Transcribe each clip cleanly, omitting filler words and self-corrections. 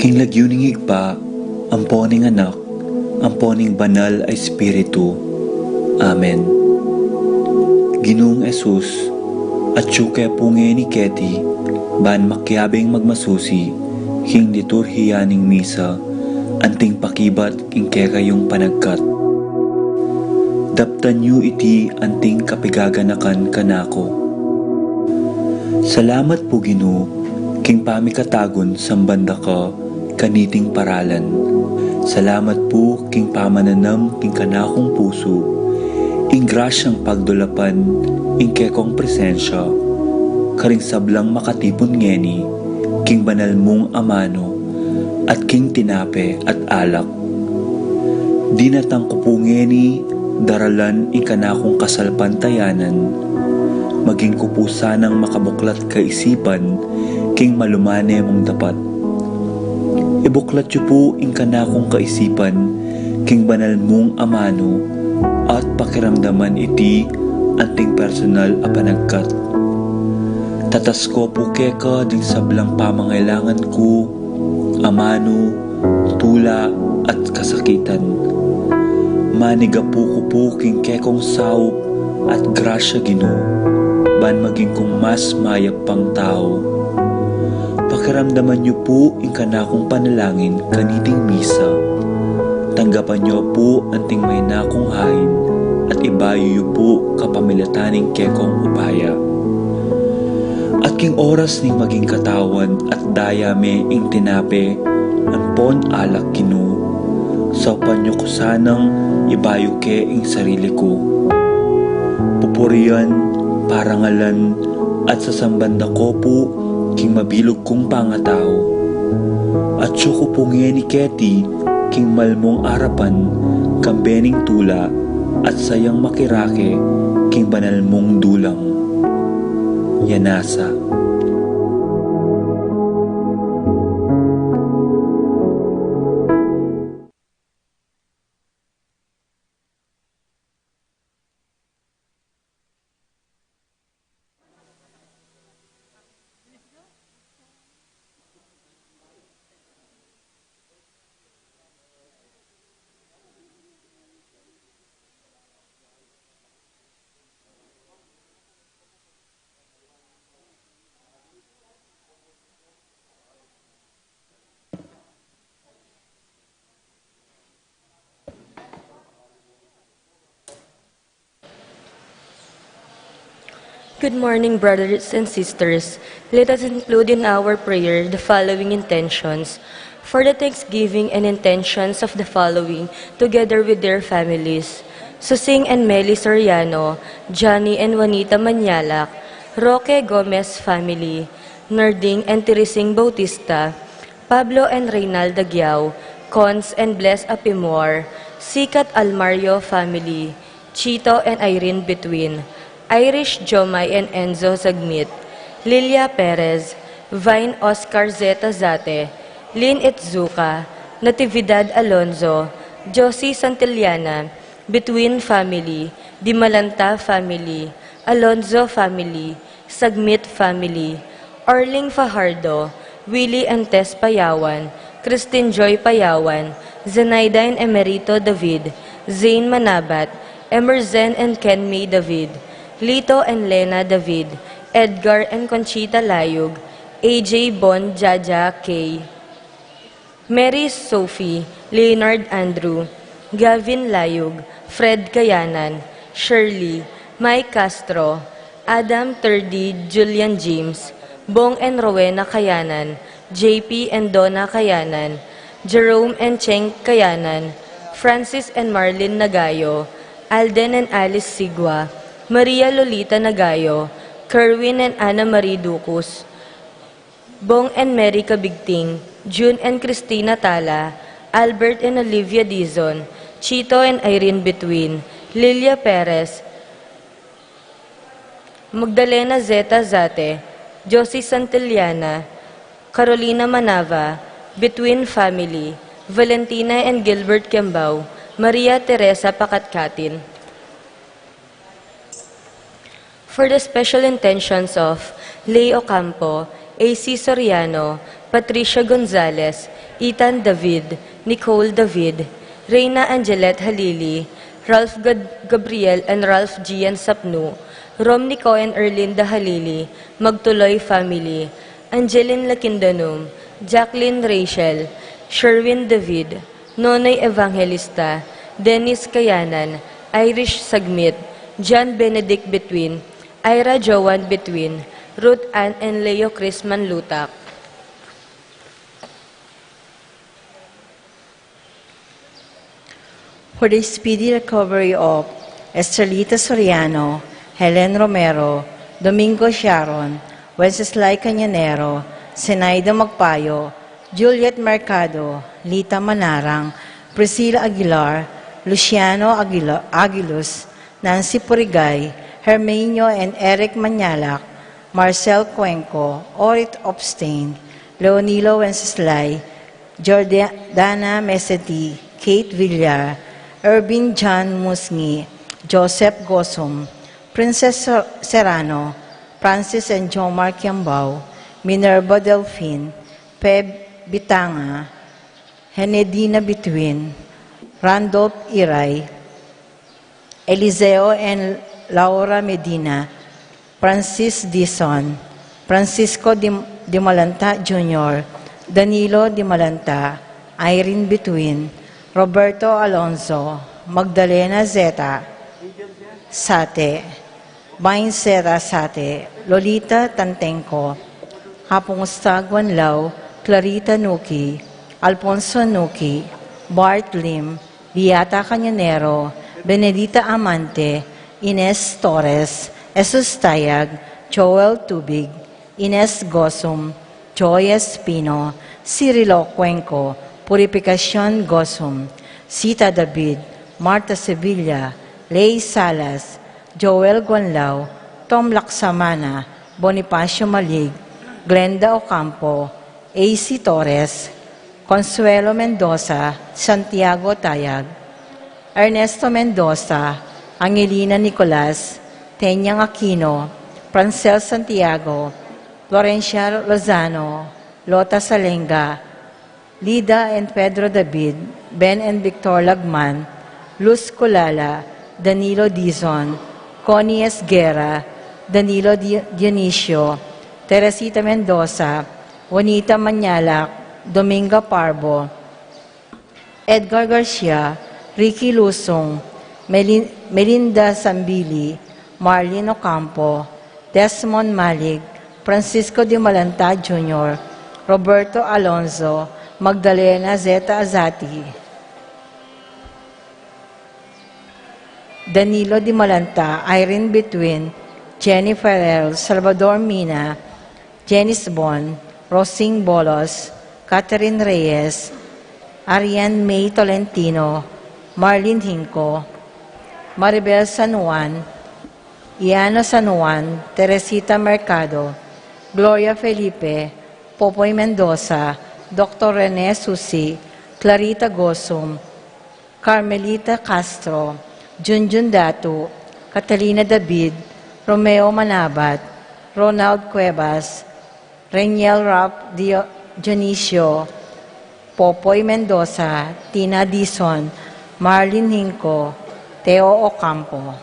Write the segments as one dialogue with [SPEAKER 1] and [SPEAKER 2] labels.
[SPEAKER 1] King lagyuning igpa, amponing anak, amponing banal ay Espiritu. Amen. Ginoong Esus, at syuke punge ni Keti, ban makyabing magmasusi, king liturhiyaning misa, anting pakibat king kekayong panagkat. Daptan yu iti anting kapigaganakan kanako. Salamat po Ginoo, king pamikatagon sambanda ka, kaniting paralan. Salamat po king pamananam king kanakong puso, ing grasyang pagdulapan, ing kekong presensya, karing sablang makatipon ngeni, king banal mong amano, at king tinape at alak. Dinatang ko po ngeni, daralan ing kanakong kasalpantayanan, maging kupusanang makabuklat kaisipan, king malumane mong dapat. Ibuklat yu po ing kanakong kaisipan, king banal mong amano, at pakiramdaman iti anting personal a panagkat. Tatas ko po keka ding sablang pamangailangan ko, amano, tula at kasakitan. Maniga po ko po king kekong saup at grasya Ginoo, ban maging kong mas mayag pang tao. Pakiramdaman niyo po ing kanakong panalangin kaniting misa. Tanggapan niyo po anting may nakong hain at ibayo niyo po kapamilataning kekong upaya. At king oras ning maging katawan at dayame ing tinape, ampon alak Ginoo. Saupan niyo ko sanang ibayo ke ing sarili ko. Pupurian, parangalan, at sasambanda ko po king mabilog kong pangatao. At syuko po ni Keti, king malmong arapan, kambening tula, at sayang makirake, king banal mong dulang. Yanasa.
[SPEAKER 2] Good morning, brothers and sisters. Let us include in our prayer the following intentions for the thanksgiving and intentions of the following together with their families. Susing and Meli Soriano, Johnny and Juanita Manyalak, Roque Gomez family, Nerding and Teresing Bautista, Pablo and Reynalda Giao, Cons and Bless Apimor, Sikat Almario family, Chito and Irene Between, Irish Jomay and Enzo Zagmit, Lilia Perez, Vine Oscar Zeta Zate, Lynn Itzuka, Natividad Alonzo, Josie Santillana, Between family, Dimalanta family, Alonzo family, Sagmit family, Orling Fajardo, Willie and Tess Payawan, Christine Joy Payawan, Zenaida and Emerito David, Zane Manabat, Emerzen and Ken May David, Lito and Lena David, Edgar and Conchita Layug, AJ Bon Jaja K, Mary Sophie, Leonard Andrew, Gavin Layug, Fred Kayanan, Shirley, Mike Castro, Adam Turdi, Julian James, Bong and Rowena Kayanan, JP and Donna Kayanan, Jerome and Cheng Kayanan, Francis and Marlene Nagayo, Alden and Alice Sigwa, Maria Lolita Nagayo, Kerwin and Ana Marie Ducus, Bong and Mary Kabigting, June and Christina Tala, Albert and Olivia Dizon, Chito and Irene Between, Lilia Perez, Magdalena Zeta Zate, Josie Santillana, Carolina Manava, Between family, Valentina and Gilbert Kembao, Maria Teresa Pakatkatin. For the special intentions of Leo Ocampo, AC Soriano, Patricia Gonzalez, Ethan David, Nicole David, Reyna Angelet Halili, Ralph Gabriel and Ralph Gian Sapnu, Rom Nico and Erlinda Halili, Magtuloy Family, Angeline Lakindanum, Jacqueline Rachel, Sherwin David, Nonoy Evangelista, Dennis Kayanan, Irish Sagmit, John Benedict Between, Ira Joan Between, Ruth Ann and Leo Chrisman Lutak.
[SPEAKER 3] For the speedy recovery of Estrelita Soriano, Helen Romero, Domingo Sharon, Wenceslay Cañonero, Zenaida Magpayo, Juliet Mercado, Lita Manarang, Priscilla Aguilar, Luciano Aguiluz, Nancy Purigay, Hermenio and Eric Manyalak, Marcel Cuenco, Orit Obstain, Leonilo Wenceslay, Jordana Meseti, Kate Villar, Irvin John Musngi, Joseph Gosum, Princess Serrano, Francis and Jomar Kiambao, Minerva Delphine, Peb Bitanga, Henedina Between, Randolph Iray, Eliseo and Laura Medina, Francis Dison, Francisco Di Malanta Jr., Danilo Di Malanta, Irene Between, Roberto Alonso, Magdalena Zeta Sate, Bain Zeta Sate, Lolita Tantenko, Hapungusta Guanlao, Clarita Nuki, Alfonso Nuki, Bart Lim, Beata Cañonero, Benedita Amante, Ines Torres, Jesus Tayag, Joel Tubig, Ines Gosum, Joy Espino, Cirilo Cuenco, Purificación Gosum, Sita David, Marta Sevilla, Lay Salas, Joel Guanlao, Tom Laksamana, Bonifacio Malig, Glenda Ocampo, AC Torres, Consuelo Mendoza, Santiago Tayag, Ernesto Mendoza, Angelina Nicolas, Tenyang Aquino, Francel Santiago, Florencia Lozano, Lota Salenga, Lida and Pedro David, Ben and Victor Lagman, Luz Colala, Danilo Dizon, Connie Esguera, Danilo Dionisio, Teresita Mendoza, Juanita Manyalak, Dominga Parbo, Edgar Garcia, Ricky Lusong, Melinda Sambili, Marlene Ocampo, Desmond Malig, Francisco Di Malanta Jr., Roberto Alonso, Magdalena Zeta Azati, Danilo Di Malanta, Irene Between, Jenny Ferrer, Salvador Mina, Janice Bon, Rosing Bolos, Catherine Reyes, Ariane May Tolentino, Marlene Hinco, Maribel San Juan, Iano San Juan, Teresita Mercado, Gloria Felipe, Popoy Mendoza, Dr. Rene Susi, Clarita Gosum, Carmelita Castro, Junjun Datu, Catalina David, Romeo Manabat, Ronald Cuevas, Reniel Rap Dionisio, Popoy Mendoza, Tina Dizon, Marlene Hinco, Teo Ocampo.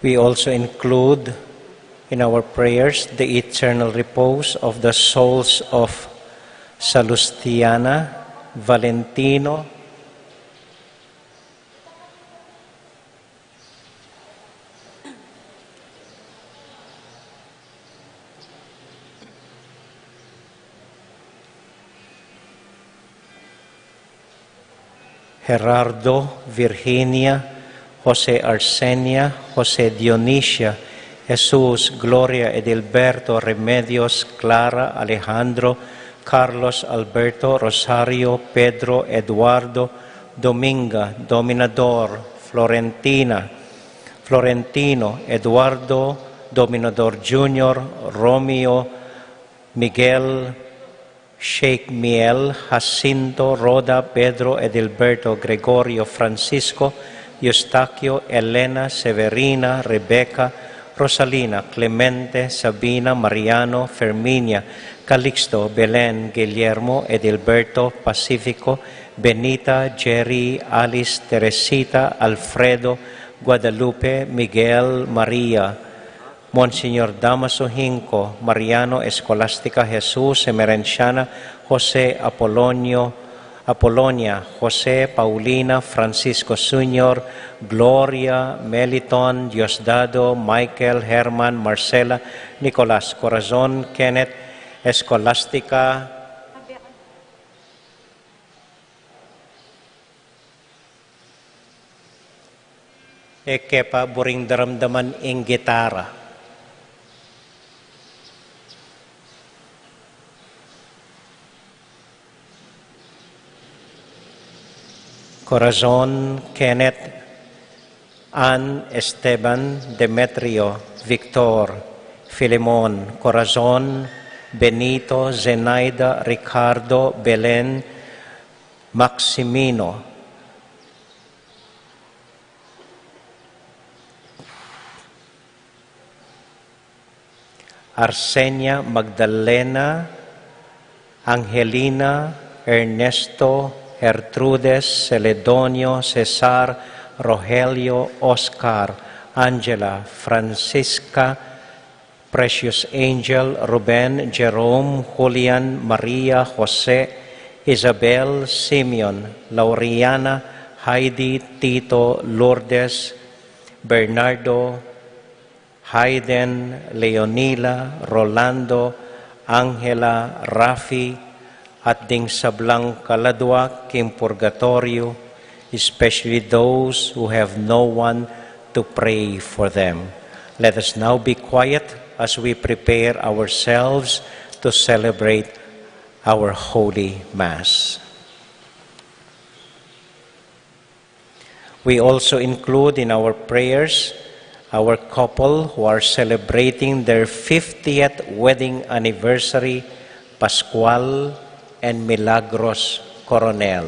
[SPEAKER 4] We also include in our prayers the eternal repose of the souls of Salustiana, Valentino, Gerardo, Virginia, Jose Arsenia, Jose Dionisia, Jesús, Gloria, Edilberto, Remedios, Clara, Alejandro, Carlos, Alberto, Rosario, Pedro, Eduardo, Dominga, Dominador, Florentina, Florentino, Eduardo, Dominador Jr., Romeo, Miguel, Sheikh Miel, Jacinto, Roda, Pedro, Edilberto, Gregorio, Francisco, Eustaquio, Elena, Severina, Rebecca, Rosalina, Clemente, Sabina, Mariano, Ferminia, Calixto, Belen, Guillermo, Edilberto, Pacifico, Benita, Jerry, Alice, Teresita, Alfredo, Guadalupe, Miguel, Maria, Monsignor Damaso Hinco, Mariano Escolastica Jesus, Emerenciana, Jose Apolonia, Jose Paulina, Francisco Sr., Gloria, Meliton, Diosdado, Michael, Herman, Marcela, Nicolas, Corazon, Kenneth, Escolastica, Kepa, buring daramdaman ing gitara. Corazon, Kenneth, Ann, Esteban, Demetrio, Victor, Filemon, Corazon, Benito, Zenaida, Ricardo, Belen, Maximino, Arsenia, Magdalena, Angelina, Ernesto, Gertrudes, Celedonio, Cesar, Rogelio, Oscar, Angela, Francisca, Precious Angel, Ruben, Jerome, Julian, Maria, Jose, Isabel, Simeon, Lauriana, Heidi, Tito, Lourdes, Bernardo, Hayden, Leonila, Rolando, Angela, Rafi, at ding sablang kaladwa kim purgatorio, especially those who have no one to pray for them. Let us now be quiet as we prepare ourselves to celebrate our Holy Mass. We also include in our prayers our couple who are celebrating their 50th wedding anniversary, Pascual and Milagros Coronel.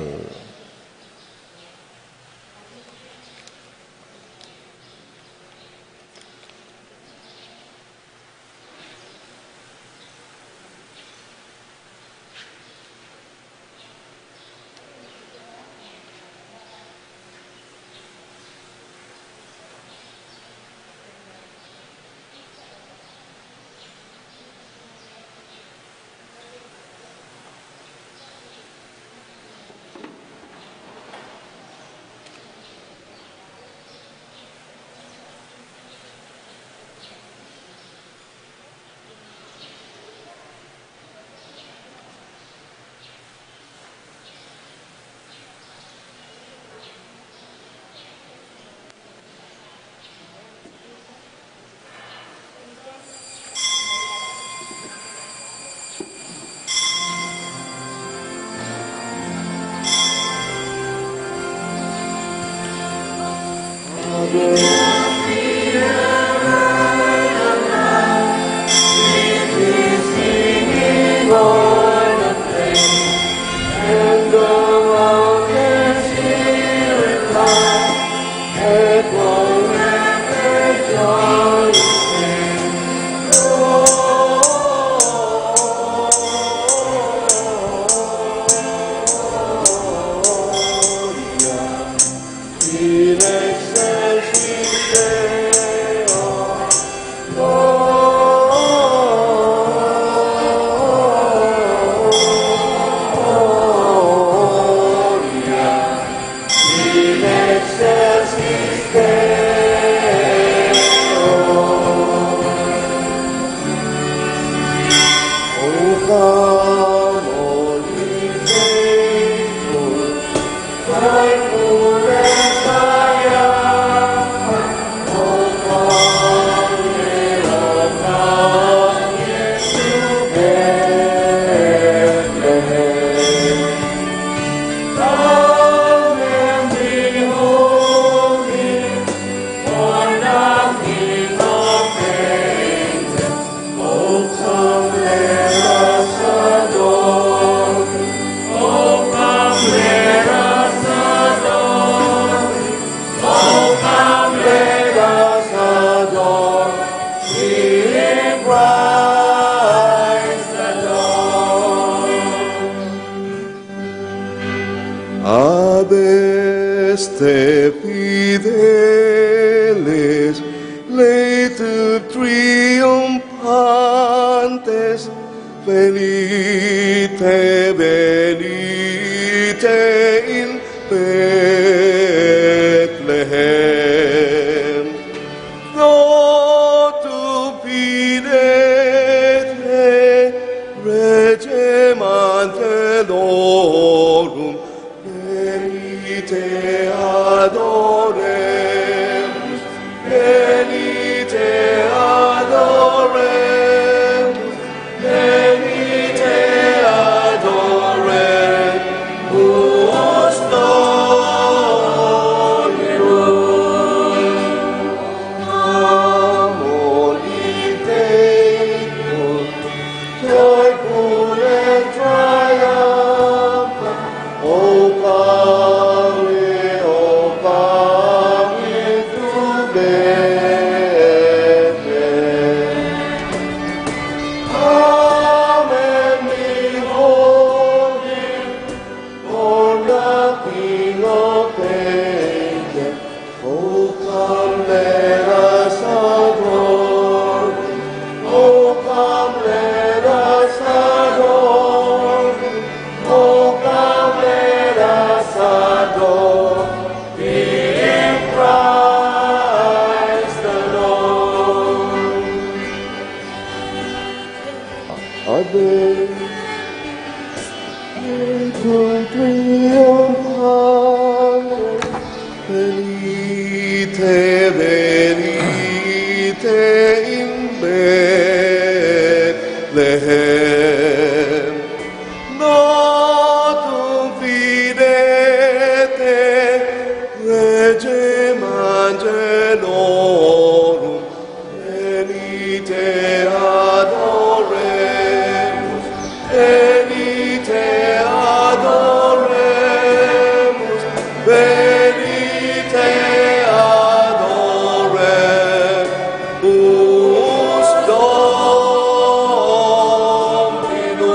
[SPEAKER 5] Let us Christ the Lord. Abeste fideles, laetud triumphantes, venite, venite in Bethlehem. Notu fidete, regem antelorum, venite adoremus, venite adoremus, venite adoremus, Dominum. Come, holy faithful, joyful and triumphant, O come into Bethlehem. Come and behold him, born the King of Ages. Oh, come, let us adore him. Oh, come, let us adore him. Oh, come, let us adore in Christ the Lord. Amen. Cum triumphanes, venite, venite in Bethlehem. Notum fidete, regem angelorum, venite adoremus, venite adoremus, venite adoremus, Dominum.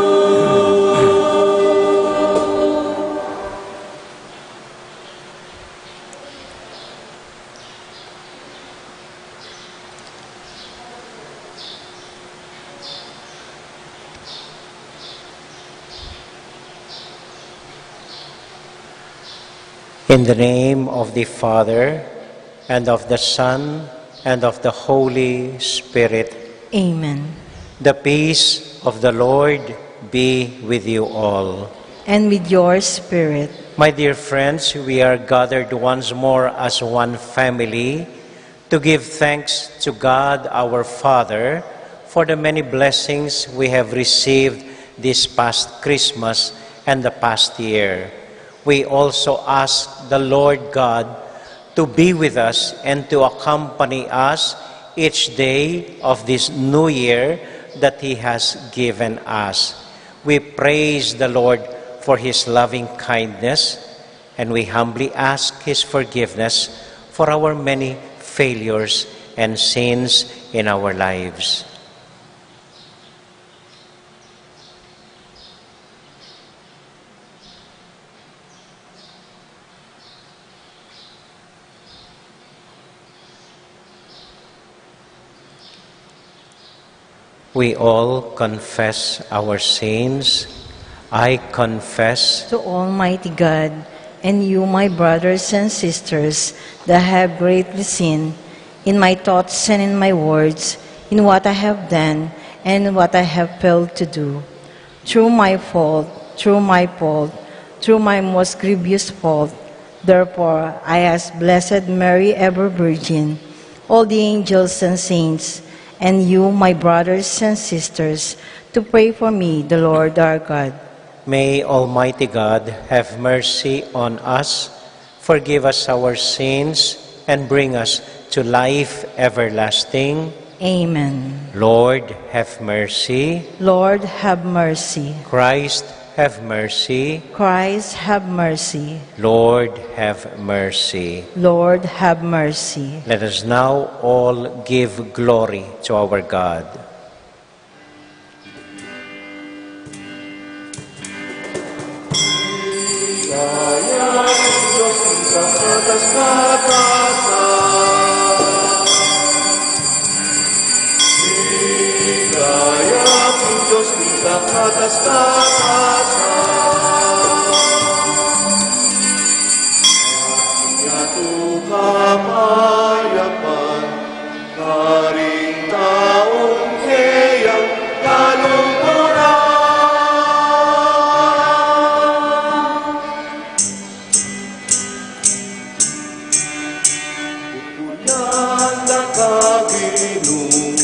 [SPEAKER 4] In the name of the Father, and of the Son, and of the Holy Spirit,
[SPEAKER 3] Amen.
[SPEAKER 4] the peace of the Lord be with you all.
[SPEAKER 3] And with your spirit,
[SPEAKER 4] My dear friends, we are gathered once more as one family to give thanks to God our Father for the many blessings we have received this past Christmas and the past year. We also ask the Lord God to be with us and to accompany us each day of this new year that He has given us. We praise the Lord for His loving kindness, and we humbly ask His forgiveness for our many failures and sins in our lives. We all confess our sins. I confess
[SPEAKER 3] to Almighty God, and you, my brothers and sisters, that have greatly sinned in my thoughts and in my words, in what I have done and in what I have failed to do. Through my fault, through my most grievous fault. Therefore, I ask Blessed Mary, ever Virgin, all the angels and saints, and you, my brothers and sisters, to pray for me, the Lord our God.
[SPEAKER 4] May Almighty God have mercy on us, forgive us our sins, and bring us to life everlasting.
[SPEAKER 3] Amen.
[SPEAKER 4] Lord, have mercy.
[SPEAKER 3] Lord, have mercy.
[SPEAKER 4] Christ, have mercy.
[SPEAKER 3] Christ, have mercy.
[SPEAKER 4] Lord, have mercy.
[SPEAKER 3] Lord, have mercy.
[SPEAKER 4] Let us now all give glory to our God.
[SPEAKER 5] Ligaya ng Diyos ng katas-katasan. Ligaya ng Diyos ng katas-katasan. Yato kapayapan, karing taong kayang kalungkuran. Pupunan na kaginong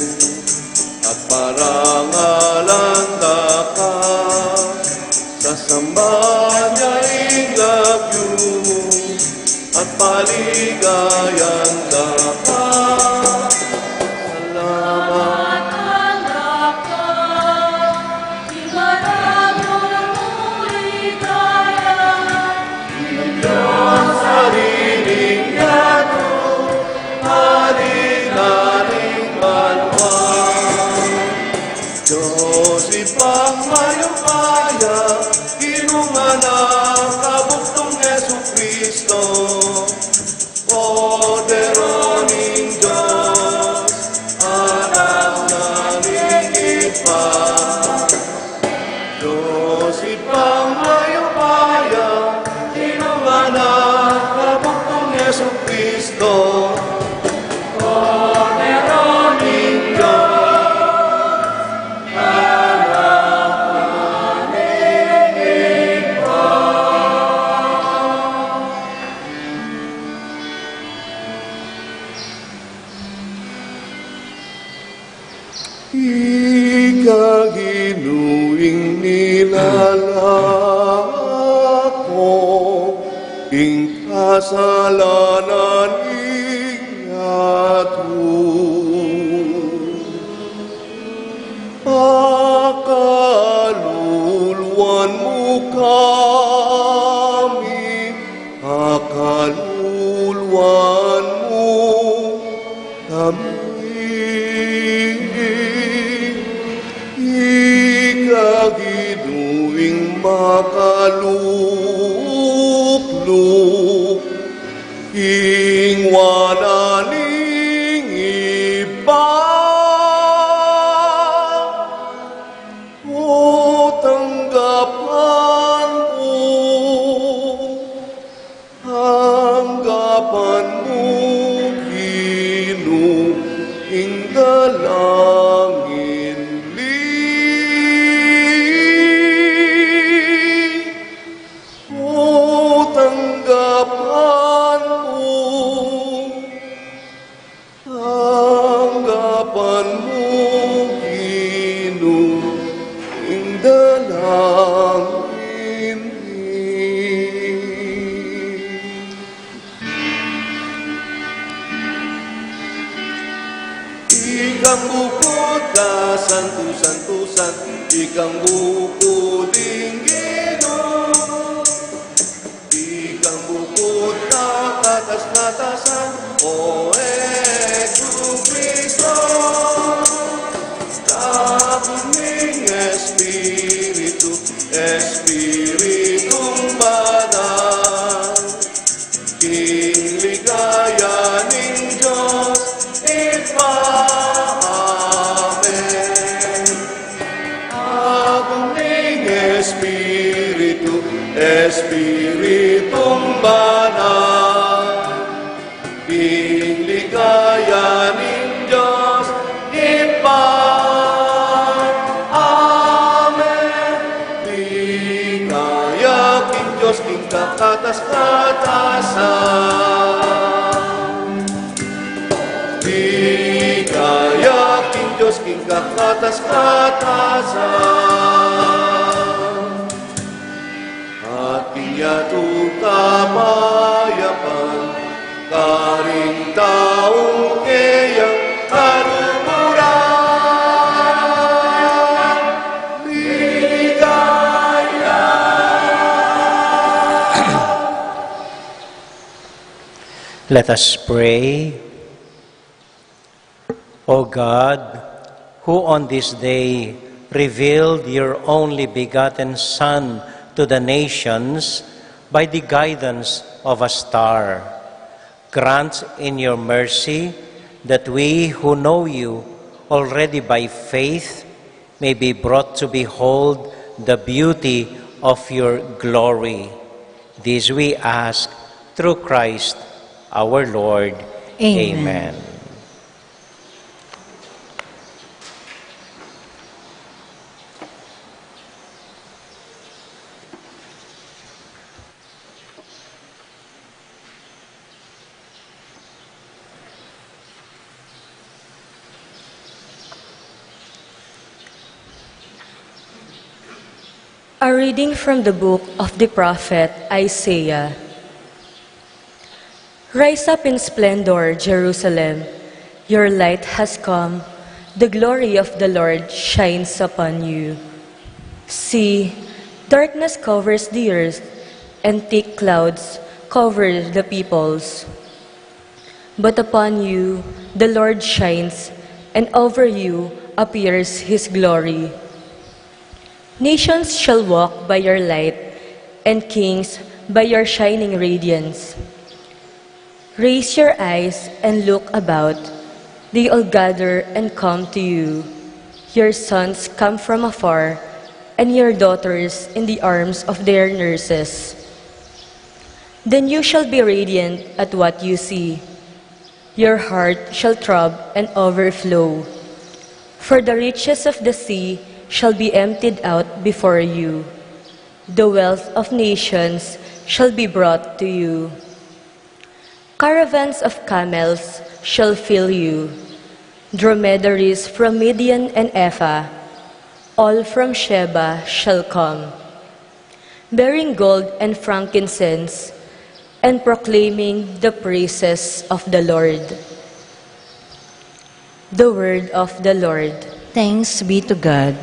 [SPEAKER 5] at parangalan ka, sasamba niya'y labyong at paligayan ka. Salamat sariling yato, halinaning maluwang. Diyos ipagmayupaya, kinunganak kabuktong Jesucristo. Poderon ng Diyos, anak namin ipa. Diyos ipagmayupaya, kinunganak kabuktong Jesucristo. Poderon ng Diyos, anak namin ipa. Ikaginuing nilalako, ing kasalanan ingatu. Akaluluan mo kami, akaluluan mo kami. Ikaginuing makaluplup, ing wanaling iba. O tanggapan mo, Ginuing dalangin o tanggapan mo, Ginuing dalangin Ikang bukod ka, santu-santusan, ikang bukod Ginoo. Ikang bukod ka, katas-katasan, o Jesucristo. Tabing Espiritu, Espiritong banal, king ligaya ning Diyos, Amen. Agong ning Espiritu, Espiritong banal, king ligaya ning Diyos, Amen. Ligaya king Diyos, king kakatas-katasan. Ligaya king Diyos, king kakatas-katasan. At inyatu kapayapan, karing taong kayang kalungkuran. Ligaya.
[SPEAKER 4] Let us pray. O God, who on this day revealed your only begotten Son to the nations, by the guidance of a star. Grant in your mercy that we who know you already by faith may be brought to behold the beauty of your glory. This we ask through Christ our Lord.
[SPEAKER 3] Amen.
[SPEAKER 4] Amen.
[SPEAKER 2] A reading from the book of the prophet Isaiah. Rise up in splendor, Jerusalem. Your light has come. The glory of the Lord shines upon you. See, darkness covers the earth, and thick clouds cover the peoples. But upon you the Lord shines, and over you appears his glory. Nations shall walk by your light, and kings by your shining radiance. Raise your eyes and look about. They all gather and come to you. Your sons come from afar, and your daughters in the arms of their nurses. Then you shall be radiant at what you see. Your heart shall throb and overflow. For the riches of the sea shall be emptied out before you. The wealth of nations shall be brought to you. Caravans of camels shall fill you. Dromedaries from Midian and Ephah, all from Sheba shall come, bearing gold and frankincense, and proclaiming the praises of the Lord. The word of the Lord.
[SPEAKER 3] Thanks be to God.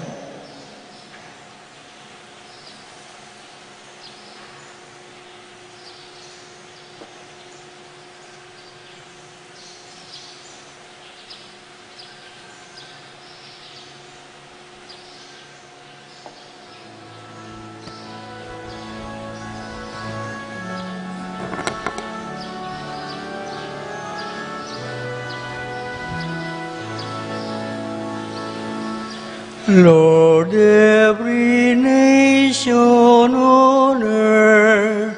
[SPEAKER 6] Lord, every nation on earth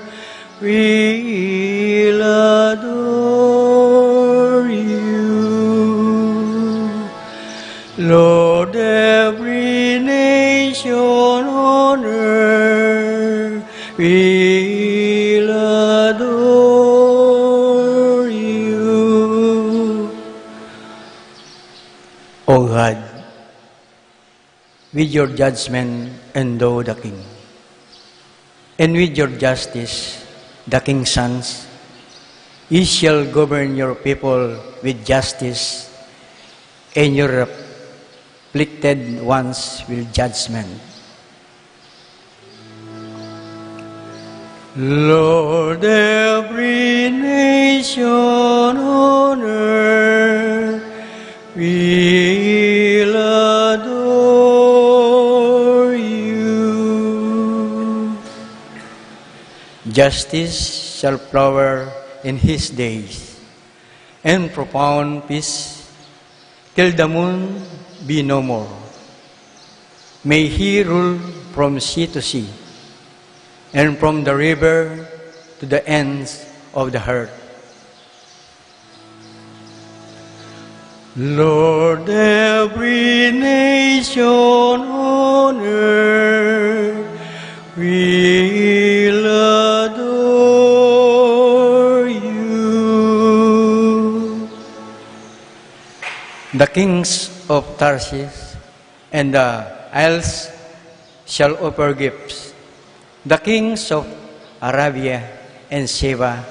[SPEAKER 6] will adore you. Lord, every nation on earth will adore you. O God, with your judgment endow the king, and with your justice the king's sons. Ye shall govern your people with justice, and your afflicted ones with judgment. Lord, every nation on earth will adore you. Justice shall flower in his days, and profound peace till the moon be no more. May he rule from sea to sea, and from the river to the ends of the earth. Lord, every nation on earth will adore you. The kings of Tarshish and the isles shall offer gifts. The kings of Arabia and Sheba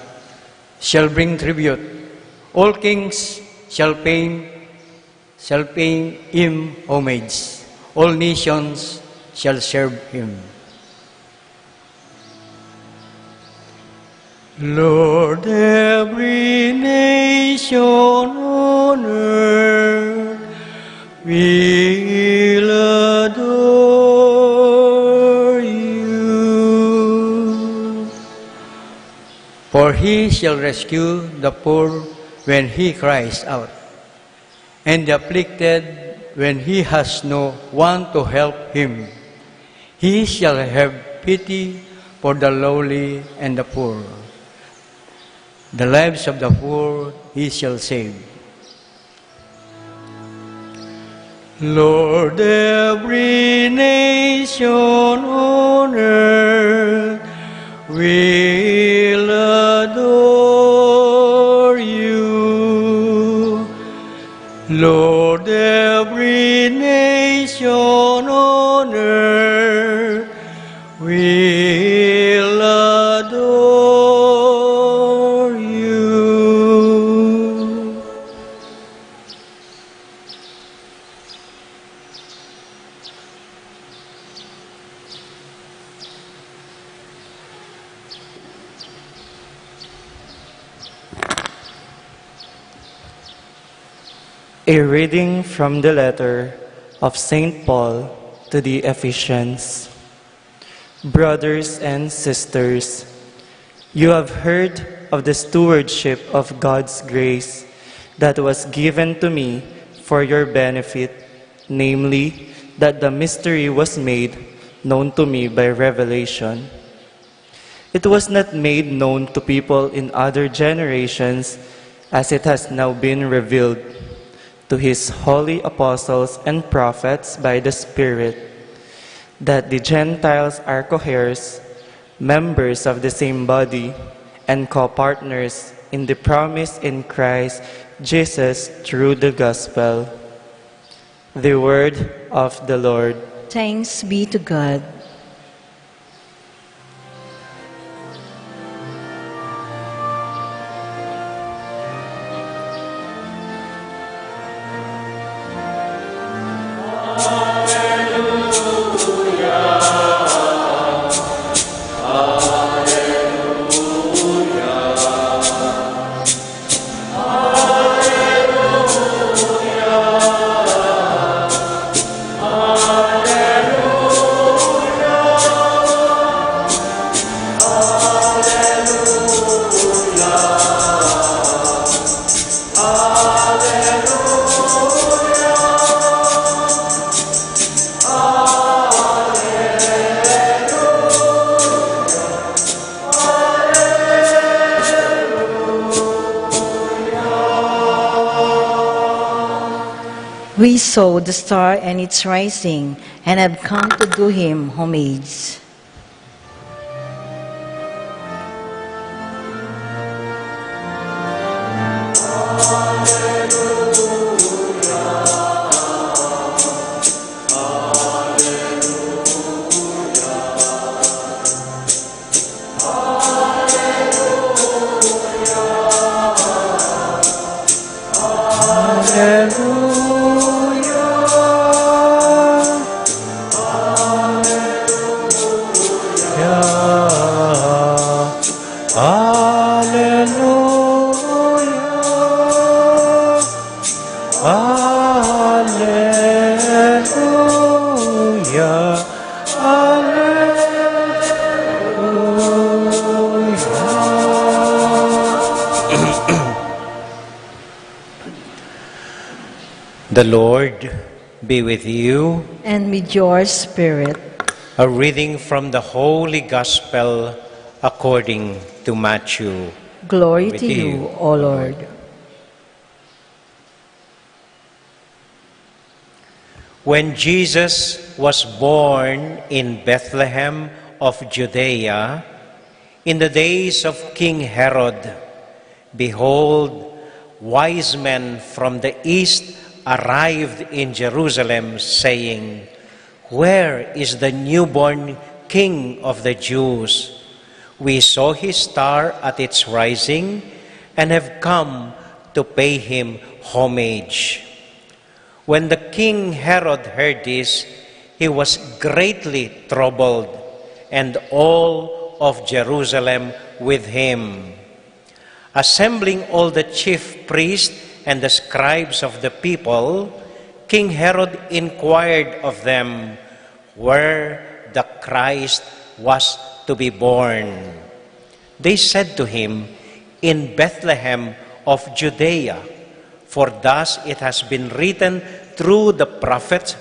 [SPEAKER 6] shall bring tribute. All kings shall pay him homage. All nations shall serve him. Lord, every nation on earth will adore you. For he shall rescue the poor when he cries out, and the afflicted when he has no one to help him. He shall have pity for the lowly and the poor. The lives of the poor he shall save. Lord, every nation on earth will adore you. Lord, every nation on earth will adore you.
[SPEAKER 7] A reading from the letter of St. Paul to the Ephesians. Brothers and sisters, you have heard of the stewardship of God's grace that was given to me for your benefit, namely, that the mystery was made known to me by revelation. It was not made known to people in other generations, as it has now been revealed to his holy apostles and prophets by the Spirit, that the Gentiles are co-heirs, members of the same body, and co-partners in the promise in Christ Jesus through the gospel. The word of the Lord.
[SPEAKER 3] Thanks be to God. We saw the star and its rising, and have come to do him homage.
[SPEAKER 4] The Lord be with you.
[SPEAKER 3] And with your spirit.
[SPEAKER 4] A reading from the Holy Gospel according to Matthew.
[SPEAKER 3] Glory
[SPEAKER 4] With
[SPEAKER 3] to you, O Lord.
[SPEAKER 4] When Jesus was born in Bethlehem of Judea, in the days of King Herod, behold, wise men from the east arrived in Jerusalem, saying, "Where is the newborn King of the Jews? We saw his star at its rising and have come to pay him homage." When the King Herod heard this, he was greatly troubled, and all of Jerusalem with him. Assembling all the chief priests and the scribes of the people, King Herod inquired of them where the Christ was to be born. They said to him, "In Bethlehem of Judea, for thus it has been written through the prophet,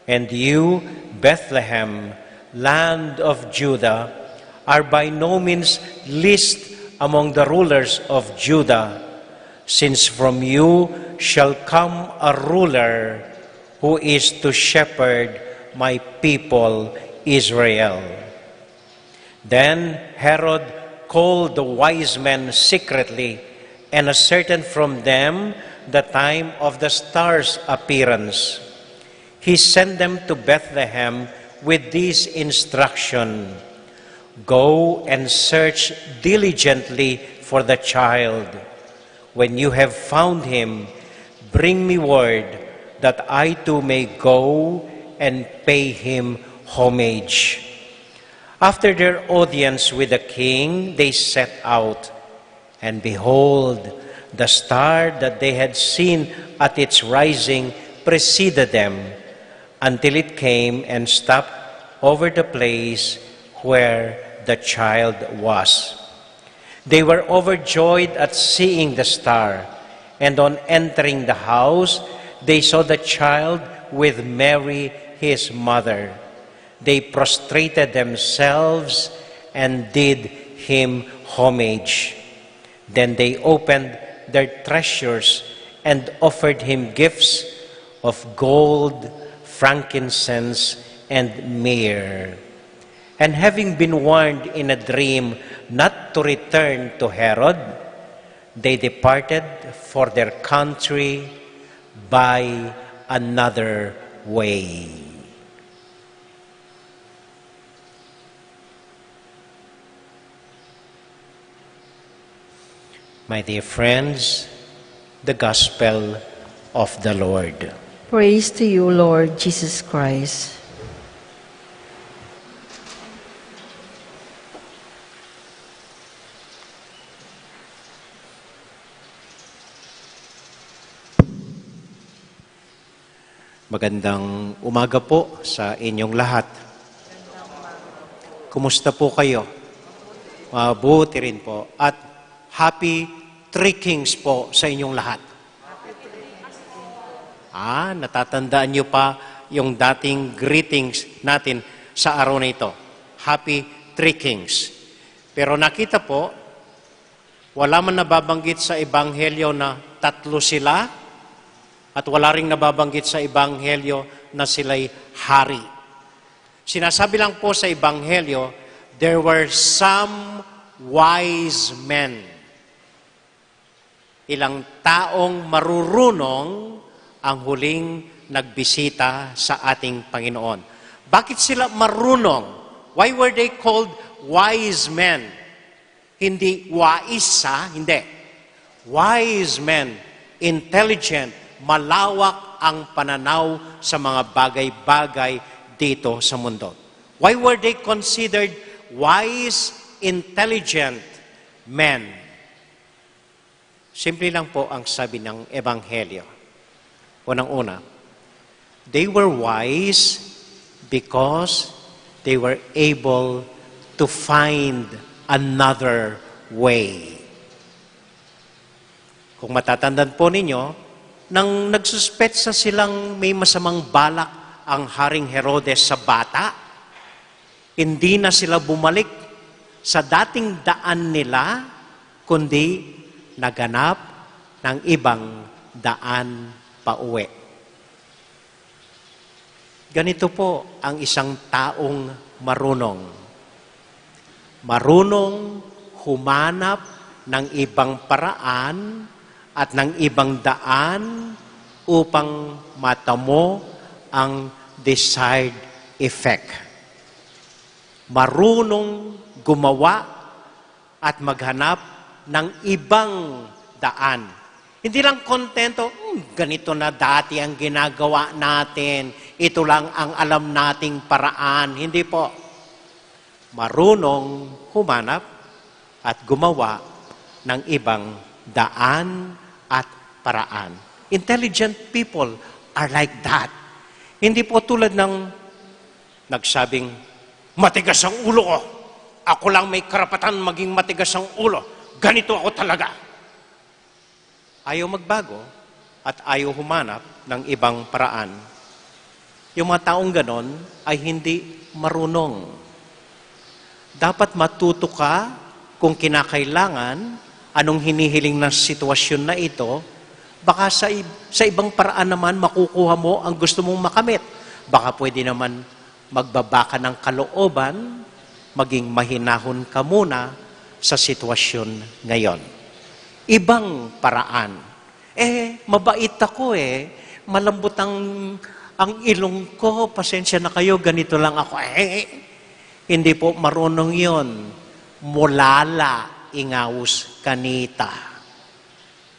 [SPEAKER 4] and you, Bethlehem, land of Judah, are by no means least among the rulers of Judah, since from you shall come a ruler who is to shepherd my people Israel." Then Herod called the wise men secretly and ascertained from them the time of the star's appearance. He sent them to Bethlehem with this instruction: "Go and search diligently for the child. When you have found him, bring me word that I too may go and pay him homage." After their audience with the king, they set out, and behold, the star that they had seen at its rising preceded them, until it came and stopped over the place where the child was. They were overjoyed at seeing the star, and on entering the house, they saw the child with Mary, his mother. They prostrated themselves and did him homage. Then they opened their treasures and offered him gifts of gold, frankincense, and myrrh. And having been warned in a dream not to return to Herod, they departed for their country by another way. My dear friends, the Gospel of the Lord.
[SPEAKER 3] Praise to you, Lord Jesus Christ.
[SPEAKER 4] Magandang umaga po sa inyong lahat. Kumusta po kayo? Mabuti rin po. At happy Three Kings po sa inyong lahat. Natatandaan niyo pa yung dating greetings natin sa araw na ito. Happy Three Kings. Pero nakita po, wala man nababanggit sa Ebanghelyo na tatlo sila, at wala ring nababanggit sa Ebanghelyo na sila'y hari. Sinasabi lang po sa Ebanghelyo, there were some wise men. Ilang taong marurunong ang huling nagbisita sa ating Panginoon. Bakit sila marunong? Why were they called wise men? Hindi waisa, hindi. Wise men, intelligent, malawak ang pananaw sa mga bagay-bagay dito sa mundo. Why were they considered wise, intelligent men? Simple lang po ang sabi ng Ebanghelyo. Unang-una, they were wise because they were able to find another way. Kung matatandaan po ninyo, nang nagsuspetsa silang may masamang balak ang Haring Herodes sa bata, hindi na sila bumalik sa dating daan nila, kundi naganap ng ibang daan pauwi. Ganito po ang isang taong marunong. Marunong humanap ng ibang paraan at ng ibang daan upang matamo ang desired effect. Marunong gumawa at maghanap ng ibang daan. Hindi lang kontento, ganito na dati ang ginagawa natin, ito lang ang alam nating paraan. Hindi po. Marunong humanap at gumawa ng ibang daan at paraan. Intelligent people are like that. Hindi po tulad ng nagsabing, matigas ang ulo ko, ako lang may karapatan maging matigas ang ulo. Ganito ako talaga. Ayaw magbago at ayaw humanap ng ibang paraan. Yung mga taong ganon ay hindi marunong. Dapat matuto ka kung kinakailangan, anong hinihiling ng sitwasyon na ito, baka sa ibang paraan naman makukuha mo ang gusto mong makamit. Baka pwede naman magbaba ka ng kalooban, maging mahinahon ka muna sa sitwasyon ngayon. Ibang paraan. Mabait ako malambot ang ilong ko, pasensya na kayo, ganito lang ako. Hindi po marunong yon. Mulala, ingawus, kanita.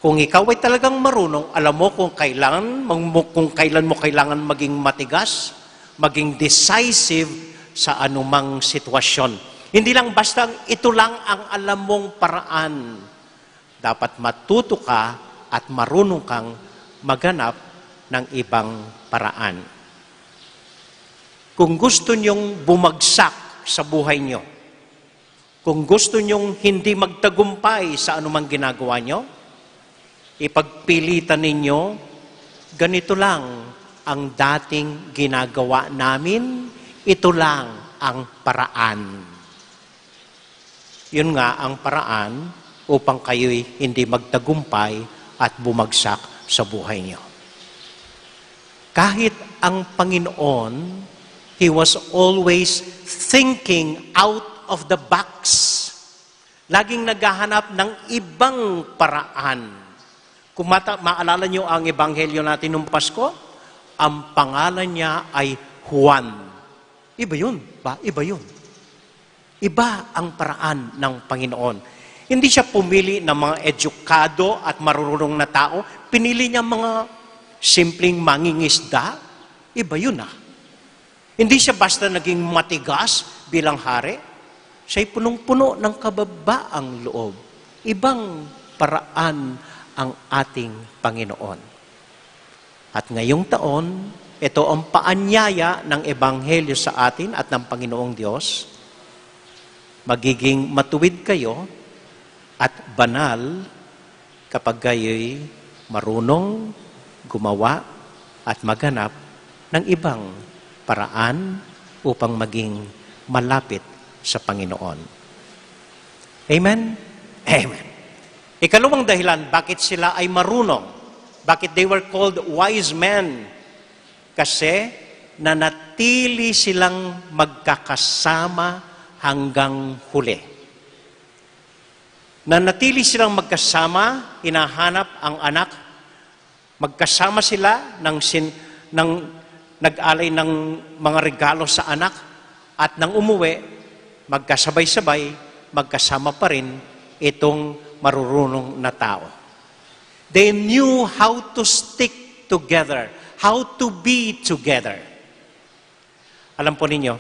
[SPEAKER 4] Kung ikaw ay talagang marunong, alam mo kung kailan mo kailangan maging matigas, maging decisive sa anumang sitwasyon. Hindi lang basta ito lang ang alam mong paraan. Dapat matuto ka at marunong kang maghanap ng ibang paraan. Kung gusto nyong bumagsak sa buhay nyo, kung gusto nyong hindi magtagumpay sa anumang ginagawa nyo, ipagpilitan ninyo, ganito lang ang dating ginagawa namin, ito lang ang paraan. Yun nga ang paraan upang kayo'y hindi magtagumpay at bumagsak sa buhay nyo. Kahit ang Panginoon, He was always thinking out of the box. Laging naghahanap ng ibang paraan. Kung maalala nyo ang ebanghelyo natin nung Pasko, ang pangalan niya ay Juan. Iba yun. Iba yun. Iba ang paraan ng Panginoon. Hindi siya pumili ng mga edukado at marunong na tao. Pinili niya mga simpleng mangingisda. Iba yun Hindi siya basta naging matigas bilang hari. Siya'y punong-puno ng kababaang loob. Ibang paraan ang ating Panginoon. At ngayong taon, ito ang paanyaya ng Ebanghelyo sa atin at ng Panginoong Diyos. Magiging matuwid kayo at banal kapag kayo'y marunong gumawa at maghanap ng ibang paraan upang maging malapit sa Panginoon. Amen? Amen. Ikalawang dahilan, bakit sila ay marunong? Bakit they were called wise men? Kasi nanatili silang magkakasama hanggang huli. Nanatili silang magkasama, hinahanap ang anak. Magkasama sila nag-alay ng mga regalo sa anak at nang umuwi, magkasabay-sabay, magkasama pa rin itong marurunong na tao. They knew how to stick together, how to be together. Alam po ninyo,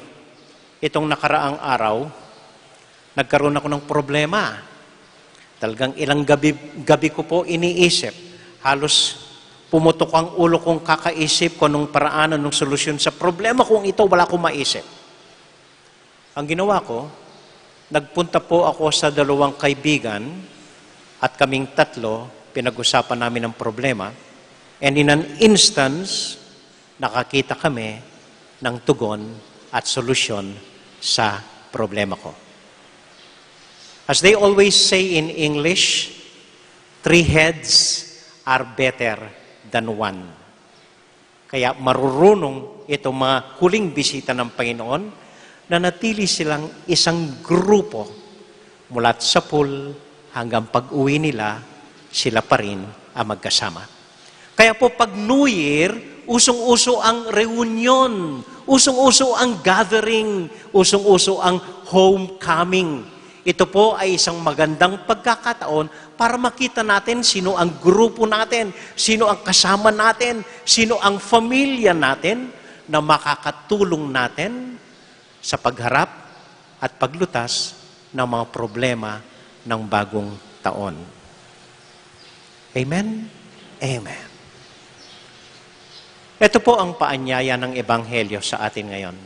[SPEAKER 4] itong nakaraang araw, nagkaroon ako ng problema. Talagang ilang gabi ko po iniisip. Halos pumutok ang ulo kong kakaisip ko nung paraan, nung solusyon sa problema kung ito, wala akong maisip. Ang ginawa ko, nagpunta po ako sa 2 kaibigan at kaming 3, pinag-usapan namin ang problema. And in an instance, nakakita kami ng tugon at solusyon sa problema ko. As they always say in English, 3 heads are better than 1. Kaya marurunong itong mga huling bisita ng Panginoon na natili silang isang grupo mula sa pool hanggang pag-uwi nila, sila pa rin ang magkasama. Kaya po pag New Year, usong-uso ang reunion, usong-uso ang gathering, usong-uso ang homecoming. Ito po ay isang magandang pagkakataon para makita natin sino ang grupo natin, sino ang kasama natin, sino ang pamilya natin na makakatulong natin sa pagharap at paglutas ng mga problema ng bagong taon. Amen? Amen. Ito po ang paanyaya ng Ebanghelyo sa atin ngayon.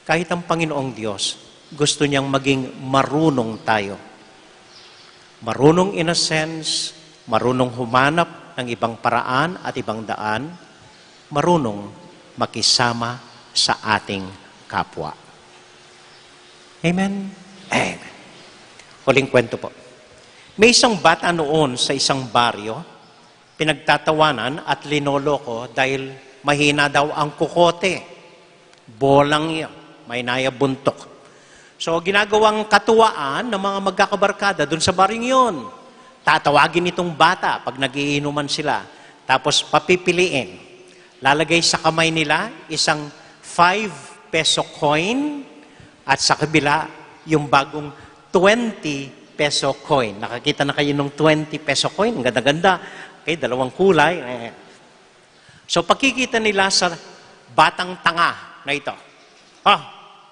[SPEAKER 4] Kahit ang Panginoong Diyos, gusto niyang maging marunong tayo. Marunong in a sense, marunong humanap ng ibang paraan at ibang daan, marunong makisama sa ating kapwa. Amen? Amen. Huling kwento po. May isang bata noon sa isang baryo, pinagtatawanan at linoloko dahil mahina daw ang kukote. Bolang yun, may nayabuntok. So, ginagawang katuwaan ng mga magkakabarkada dun sa baring yun. Tatawagin itong bata pag nagiinuman sila. Tapos papipiliin. Lalagay sa kamay nila isang 5 peso coin at sa kabila yung bagong 20 peso coin. Nakakita na kayo ng 20 peso coin. Ang ganda-ganda. Okay, dalawang kulay. So, pakikita nila sa batang tanga na ito.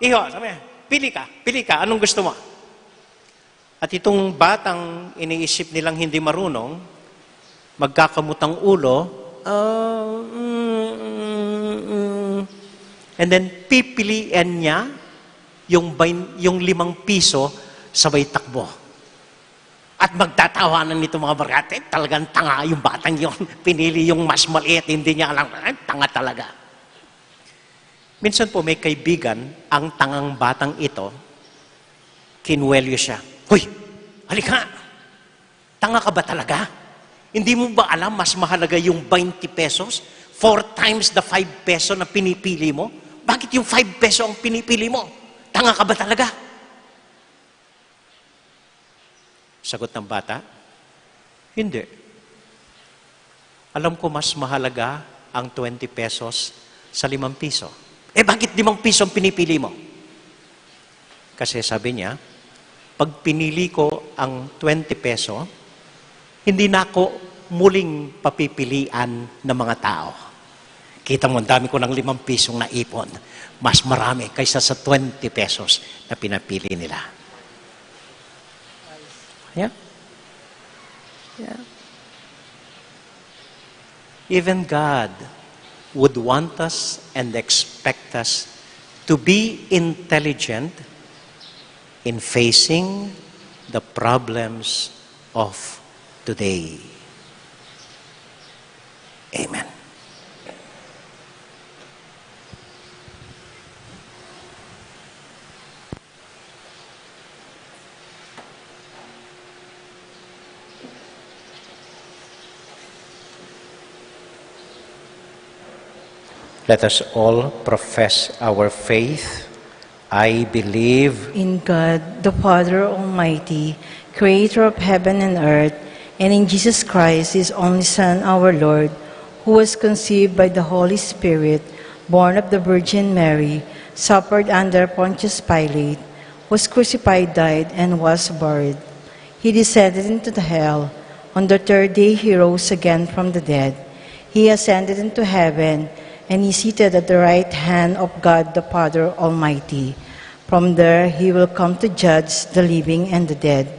[SPEAKER 4] Iho, sabi, pili ka, anong gusto mo? At itong batang iniisip nilang hindi marunong, magkakamutang ulo, and then pipilian niya yung 5 piso sabay takbo. At magtatawanan nito mga barkate, talagang tanga yung batang yon. Pinili yung mas maliit, hindi niya alam, tanga talaga. Minsan po may kaibigan, ang tangang batang ito, kinwelyo siya. Hoy, halika! Tanga ka ba talaga? Hindi mo ba alam mas mahalaga yung 20 pesos? 4 times the 5 peso na pinipili mo? Bakit yung 5 peso ang pinipili mo? Tanga ka ba talaga? Sagot ng bata, hindi. Alam ko mas mahalaga ang 20 pesos sa 5 piso. Bakit 5 piso ang pinipili mo? Kasi sabi niya, pag pinili ko ang 20 peso, hindi na ako muling papipilian ng mga tao. Kita mo, ang dami ko ng 5 pisong naipon. Mas marami kaysa sa 20 pesos na pinapili nila. Yeah? Yeah. Even God would want us and expect us to be intelligent in facing the problems of today. Amen. Let us all profess our faith. I believe
[SPEAKER 3] In God, the Father Almighty, creator of heaven and earth, and in Jesus Christ, his only Son, our Lord, who was conceived by the Holy Spirit, born of the Virgin Mary, suffered under Pontius Pilate, was crucified, died, and was buried. He descended into the hell. On the 3rd day he rose again from the dead. He ascended into heaven, and is seated at the right hand of God the Father Almighty. From there he will come to judge the living and the dead.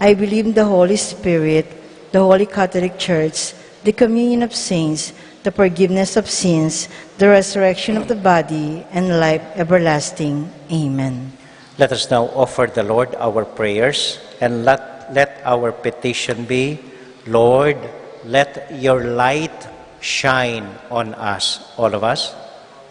[SPEAKER 3] I believe in the Holy Spirit, the Holy Catholic Church, the communion of saints, the forgiveness of sins, the resurrection of the body, and life everlasting. Amen.
[SPEAKER 4] Let us now offer the Lord our prayers, and let our petition be, Lord, let your light shine on us, all of us.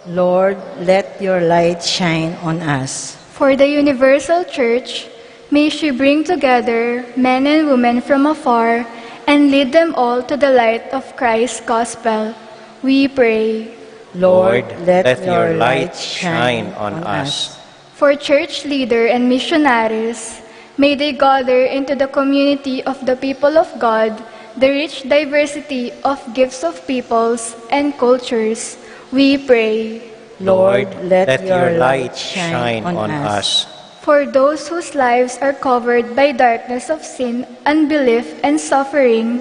[SPEAKER 3] Lord, let your light shine on us.
[SPEAKER 8] For the universal church, may she bring together men and women from afar and lead them all to the light of Christ's gospel. We pray.
[SPEAKER 3] Lord, let
[SPEAKER 4] your light shine on us.
[SPEAKER 8] For church leader and missionaries, may they gather into the community of the people of God the rich diversity of gifts of peoples and cultures. We pray.
[SPEAKER 3] Lord, let
[SPEAKER 4] your light shine on us.
[SPEAKER 8] For those whose lives are covered by darkness of sin, unbelief, and suffering,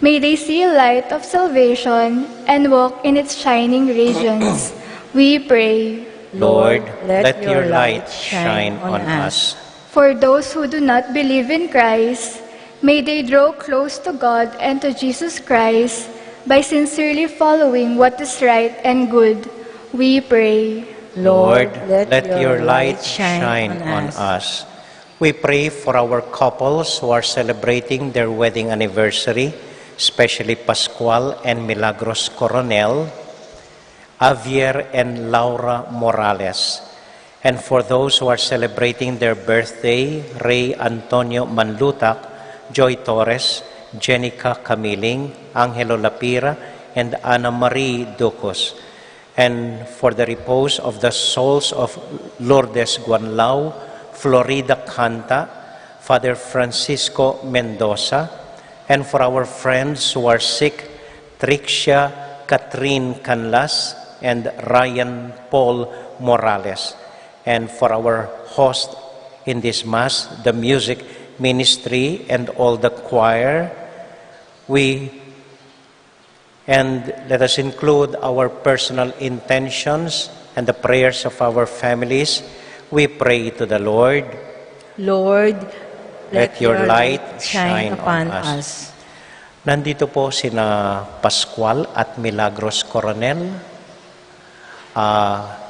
[SPEAKER 8] may they see a light of salvation and walk in its shining radiance. We pray.
[SPEAKER 4] Lord, let your light shine on us.
[SPEAKER 8] For those who do not believe in Christ, may they draw close to God and to Jesus Christ by sincerely following what is right and good. We pray.
[SPEAKER 4] Lord, let your
[SPEAKER 3] light
[SPEAKER 4] light shine on us. We pray for our couples who are celebrating their wedding anniversary, especially Pascual and Milagros Coronel, Javier and Laura Morales. And for those who are celebrating their birthday, Ray Antonio Manlutak, Joy Torres, Jenica Camiling, Angelo Lapira, and Ana Marie Ducos. And for the repose of the souls of Lourdes Guanlao, Florida Canta, Father Francisco Mendoza, and for our friends who are sick, Trixia Catherine Canlas, and Ryan Paul Morales. And for our host in this Mass, the music ministry and all the choir, and let us include our personal intentions and the prayers of our families. We pray to the Lord.
[SPEAKER 3] Lord,
[SPEAKER 4] Let your light shine
[SPEAKER 3] upon
[SPEAKER 4] on us.
[SPEAKER 3] us.
[SPEAKER 4] Nandito po sina Pascual at Milagros Coronel.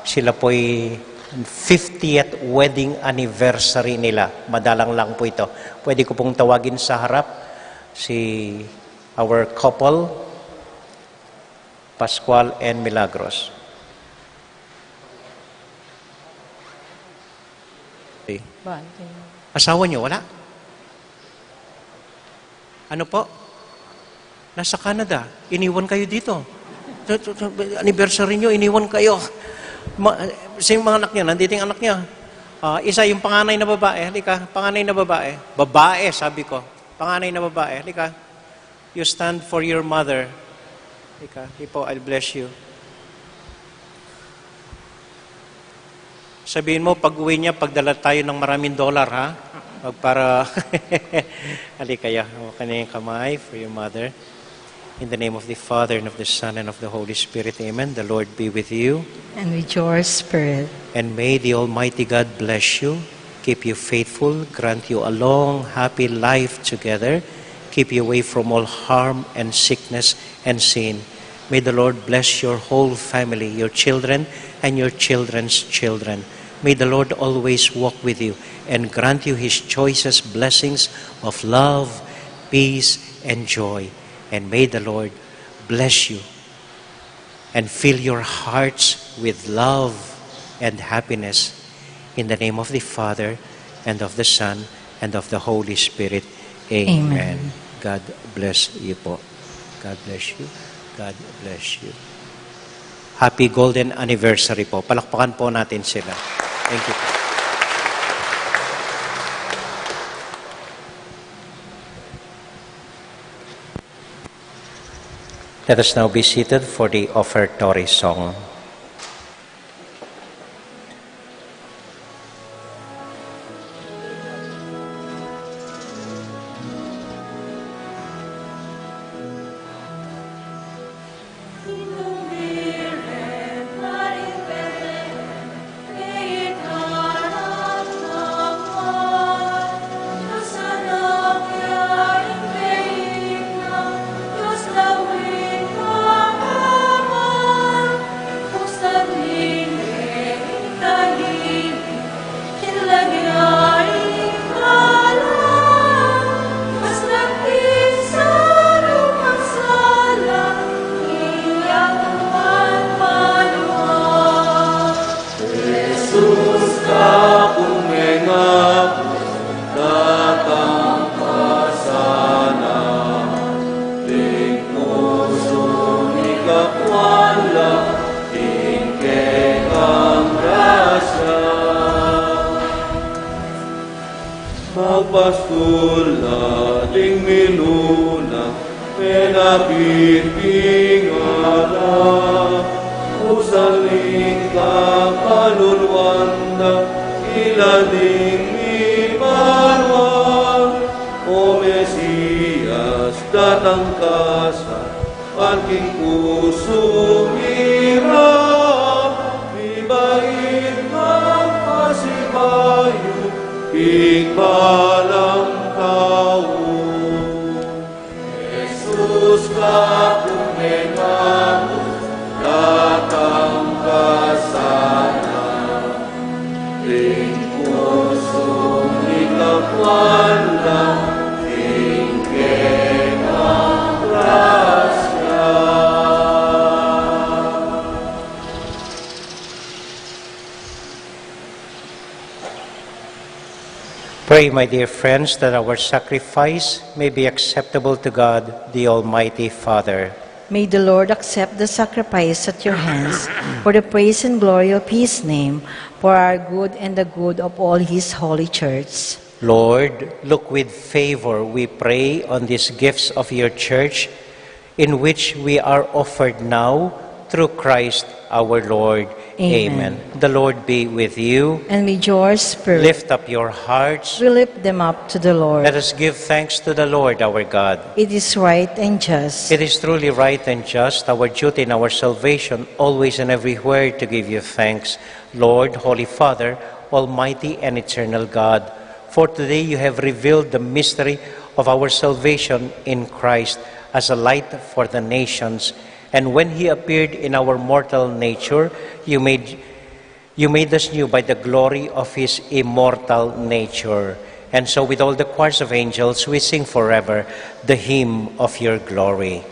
[SPEAKER 4] Sila po'y 50th wedding anniversary nila. Madalang lang po ito. Pwede ko pong tawagin sa harap si our couple, Pascual and Milagros. Asawa niyo, wala? Ano po? Nasa Canada. Iniwan kayo dito. Anniversary niyo, iniwan kayo. Sino mga anak niya? Nandito yung anak niya. Isa yung panganay na babae. Halika, panganay na babae. Babae, sabi ko. Panganay na babae. Halika. You stand for your mother. Halika, Ipo, I'll bless you. Sabihin mo, pag uwi niya, pagdala tayo ng maraming dollar, ha? Para, halika ya. Kanina yung kamay for your mother. In the name of the Father, and of the Son, and of the Holy Spirit, amen. The Lord be with you.
[SPEAKER 3] And with your spirit.
[SPEAKER 4] And may the Almighty God bless you, keep you faithful, grant you a long, happy life together, keep you away from all harm and sickness and sin. May the Lord bless your whole family, your children, and your children's children. May the Lord always walk with you and grant you His choicest blessings of love, peace, and joy. And may the Lord bless you and fill your hearts with love and happiness. In the name of the Father, and of the Son, and of the Holy Spirit. Amen.
[SPEAKER 3] Amen.
[SPEAKER 4] God bless you po. God bless you. God bless you. Happy golden anniversary po. Palakpakan po natin sila. Thank you. Let us now be seated for the offertory song.
[SPEAKER 5] Magpastula ding minuna, penapipingala, usaling kakalulwanda, ilading imanwal, o Mesiyas datang ka sa aking puso hirap, ibait ng pasibayo, Pigbalang tao, Jesus ka kung may datang ka sana.
[SPEAKER 4] Pray, my dear friends, that our sacrifice may be acceptable to God, the Almighty Father.
[SPEAKER 3] May the Lord accept the sacrifice at your hands for the praise and glory of his name, for our good and the good of all his holy church.
[SPEAKER 4] Lord, look with favor, we pray, on these gifts of your church, in which we are offered now through Christ our Lord.
[SPEAKER 3] Amen.
[SPEAKER 4] The Lord be with you.
[SPEAKER 3] And with your spirit,
[SPEAKER 4] Lift up your hearts.
[SPEAKER 3] we lift them up to the Lord.
[SPEAKER 4] Let us give thanks to the Lord our God.
[SPEAKER 3] It is right and just.
[SPEAKER 4] It is truly right and just, our duty and our salvation, always and everywhere to give you thanks, Lord, Holy Father, Almighty and eternal God. For today you have revealed the mystery of our salvation in Christ as a light for the nations. And when he appeared in our mortal nature, you made us new by the glory of his immortal nature. And so with all the choirs of angels, we sing forever the hymn of your glory.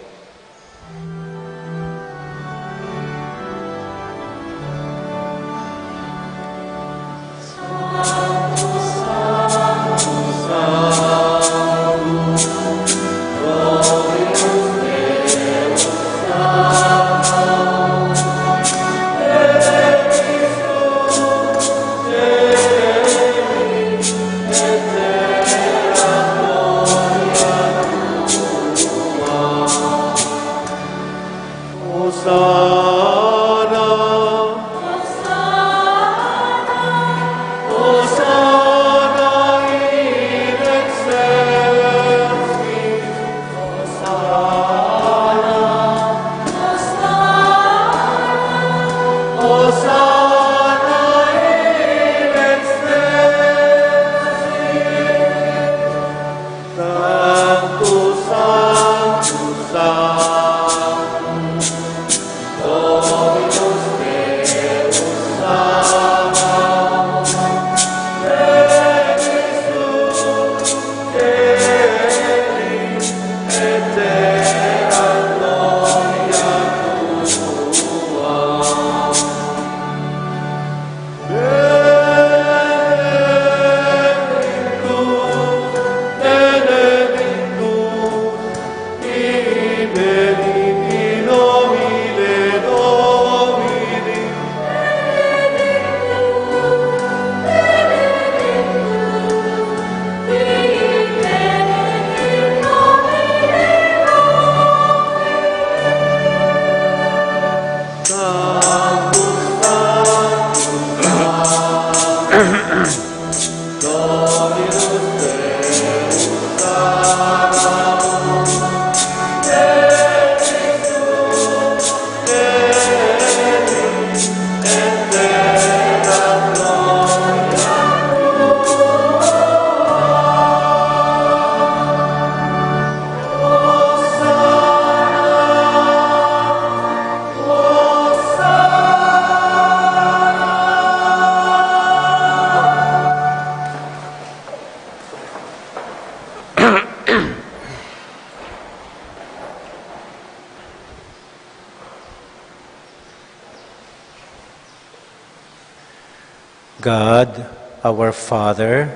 [SPEAKER 4] God, our Father,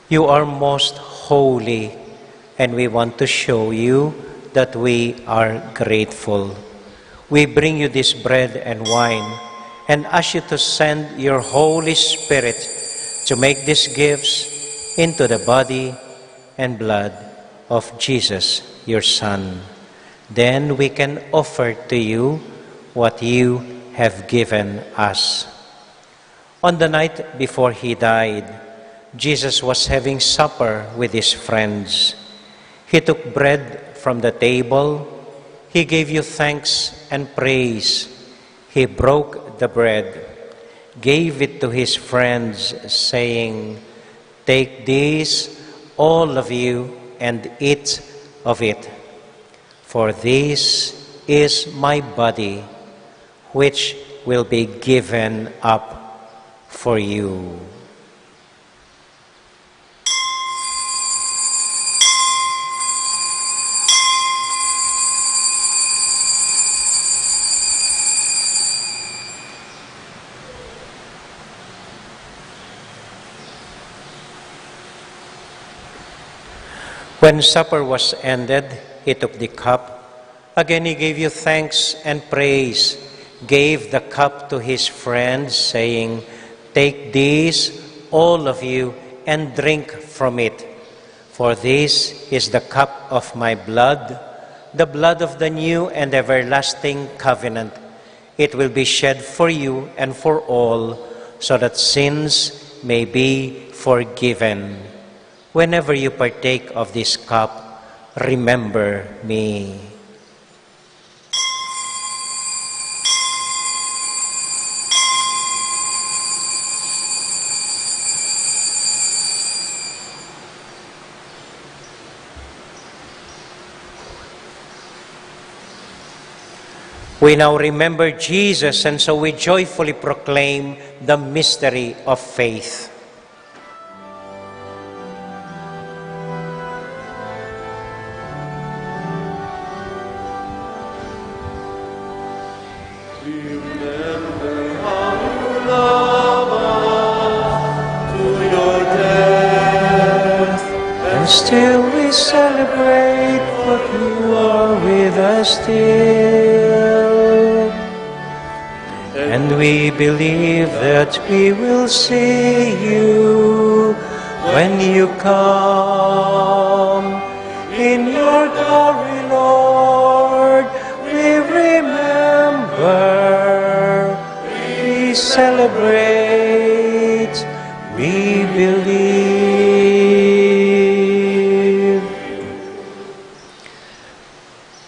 [SPEAKER 4] you are most holy, and we want to show you that we are grateful. We bring you this bread and wine and ask you to send your Holy Spirit to make these gifts into the body and blood of Jesus, your Son. Then we can offer to you what you have given us. On the night before he died, Jesus was having supper with his friends. He took bread from the table. He gave you thanks and praise. He broke the bread, gave it to his friends, saying, "Take this, all of you, and eat of it. For this is my body, which will be given up for you." When supper was ended, he took the cup. Again he gave you thanks and praise, gave the cup to his friends, saying, "Take this, all of you, and drink from it. For this is the cup of my blood, the blood of the new and everlasting covenant. It will be shed for you and for all, so that sins may be forgiven. Whenever you partake of this cup, remember me." We now remember Jesus, and so we joyfully proclaim the mystery of faith.
[SPEAKER 5] Remember how you love us to your death.
[SPEAKER 4] And still we celebrate what you are with us still. And we believe that we will see you when you come. In your glory, Lord, we remember, we celebrate, we believe.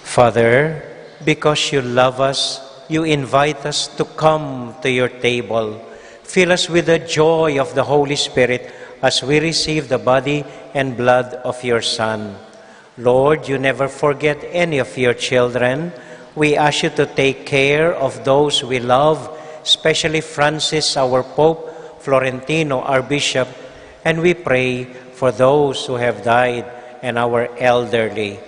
[SPEAKER 4] Father, because you love us, you invite us to come to your table. Fill us with the joy of the Holy Spirit as we receive the body and blood of your Son. Lord, you never forget any of your children. We ask you to take care of those we love, especially Francis, our Pope, Florentino, our Bishop, and we pray for those who have died and our elderly.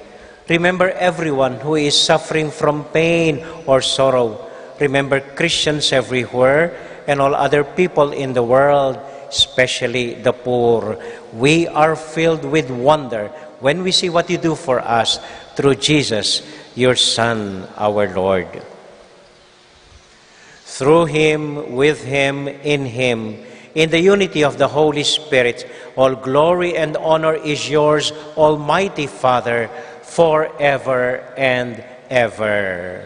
[SPEAKER 4] Remember everyone who is suffering from pain or sorrow. Remember Christians everywhere and all other people in the world, especially the poor. We are filled with wonder when we see what you do for us through Jesus, your Son, our Lord. Through him, with him, in the unity of the Holy Spirit, all glory and honor is yours, Almighty Father, forever and ever.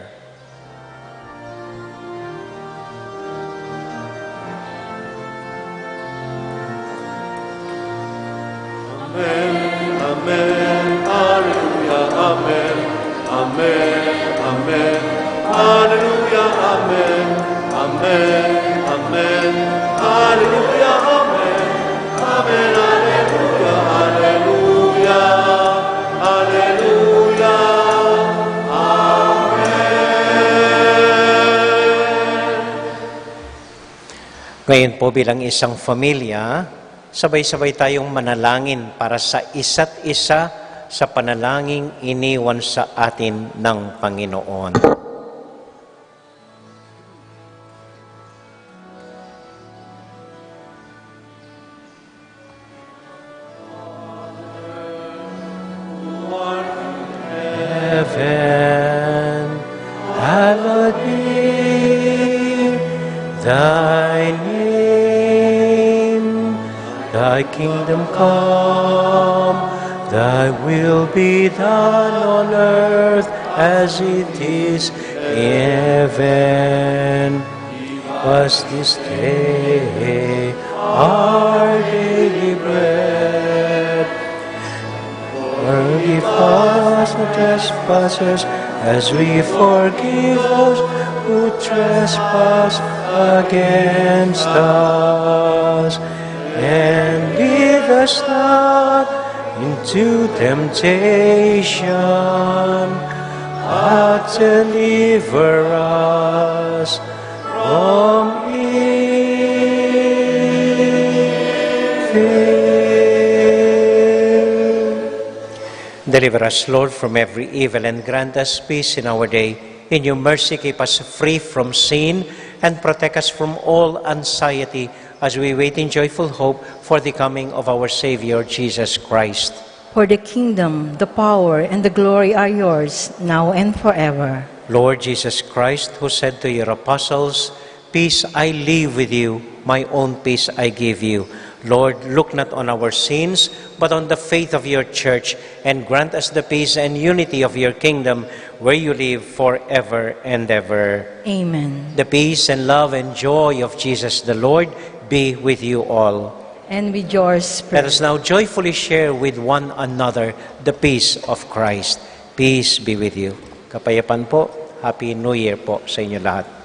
[SPEAKER 5] Amen, amen, hallelujah, amen, amen, amen, hallelujah, amen, amen, amen, hallelujah, amen, amen, hallelujah, hallelujah, hallelujah, amen.
[SPEAKER 4] Ngayon po bilang isang pamilya, sabay-sabay tayong manalangin para sa isa't isa sa panalangin iniwan sa atin ng Panginoon. Heaven, hallowed be thy name. Thy kingdom come, thy will be done on earth as it is in heaven. Give us this day our daily bread. Forgive us our trespasses as we forgive those who trespass against us. And lead us not into temptation, but deliver us from evil. Deliver us, Lord, from every evil, and grant us peace in our day. In your mercy, keep us free from sin and protect us from all anxiety as we wait in joyful hope for the coming of our Savior, Jesus Christ.
[SPEAKER 3] For the kingdom, the power, and the glory are yours, now and forever.
[SPEAKER 4] Lord Jesus Christ, who said to your apostles, "Peace I leave with you, my own peace I give you." Lord, look not on our sins, but on the faith of your church, and grant us the peace and unity of your kingdom, where you live forever and ever.
[SPEAKER 3] Amen.
[SPEAKER 4] The peace and love and joy of Jesus the Lord be with you all.
[SPEAKER 3] And with your spirit.
[SPEAKER 4] Let us now joyfully share with one another the peace of Christ. Peace be with you. Kapayapaan po. Happy New Year po sa inyo lahat.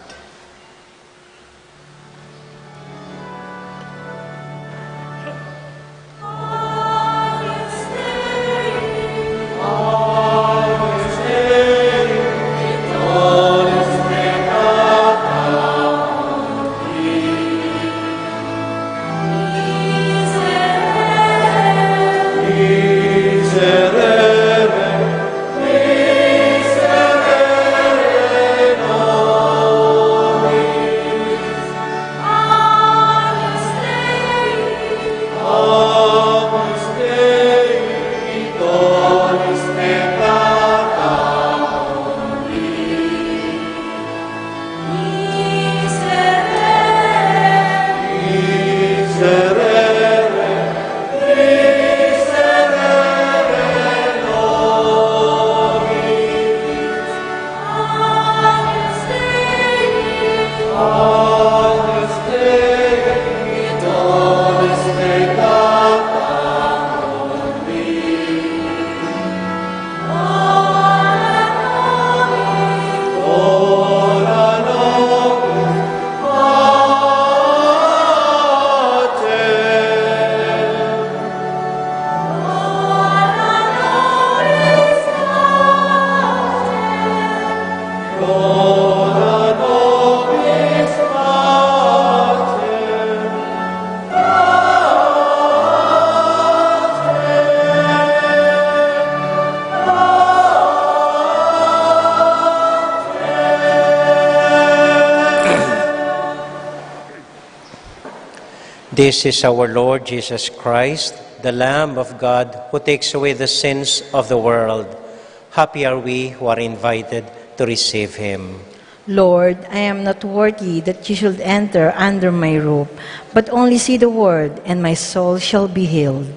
[SPEAKER 4] This is our Lord Jesus Christ, the Lamb of God, who takes away the sins of the world. Happy are we who are invited to receive him.
[SPEAKER 3] Lord, I am not worthy that you should enter under my roof, but only say the word, and my soul shall be healed.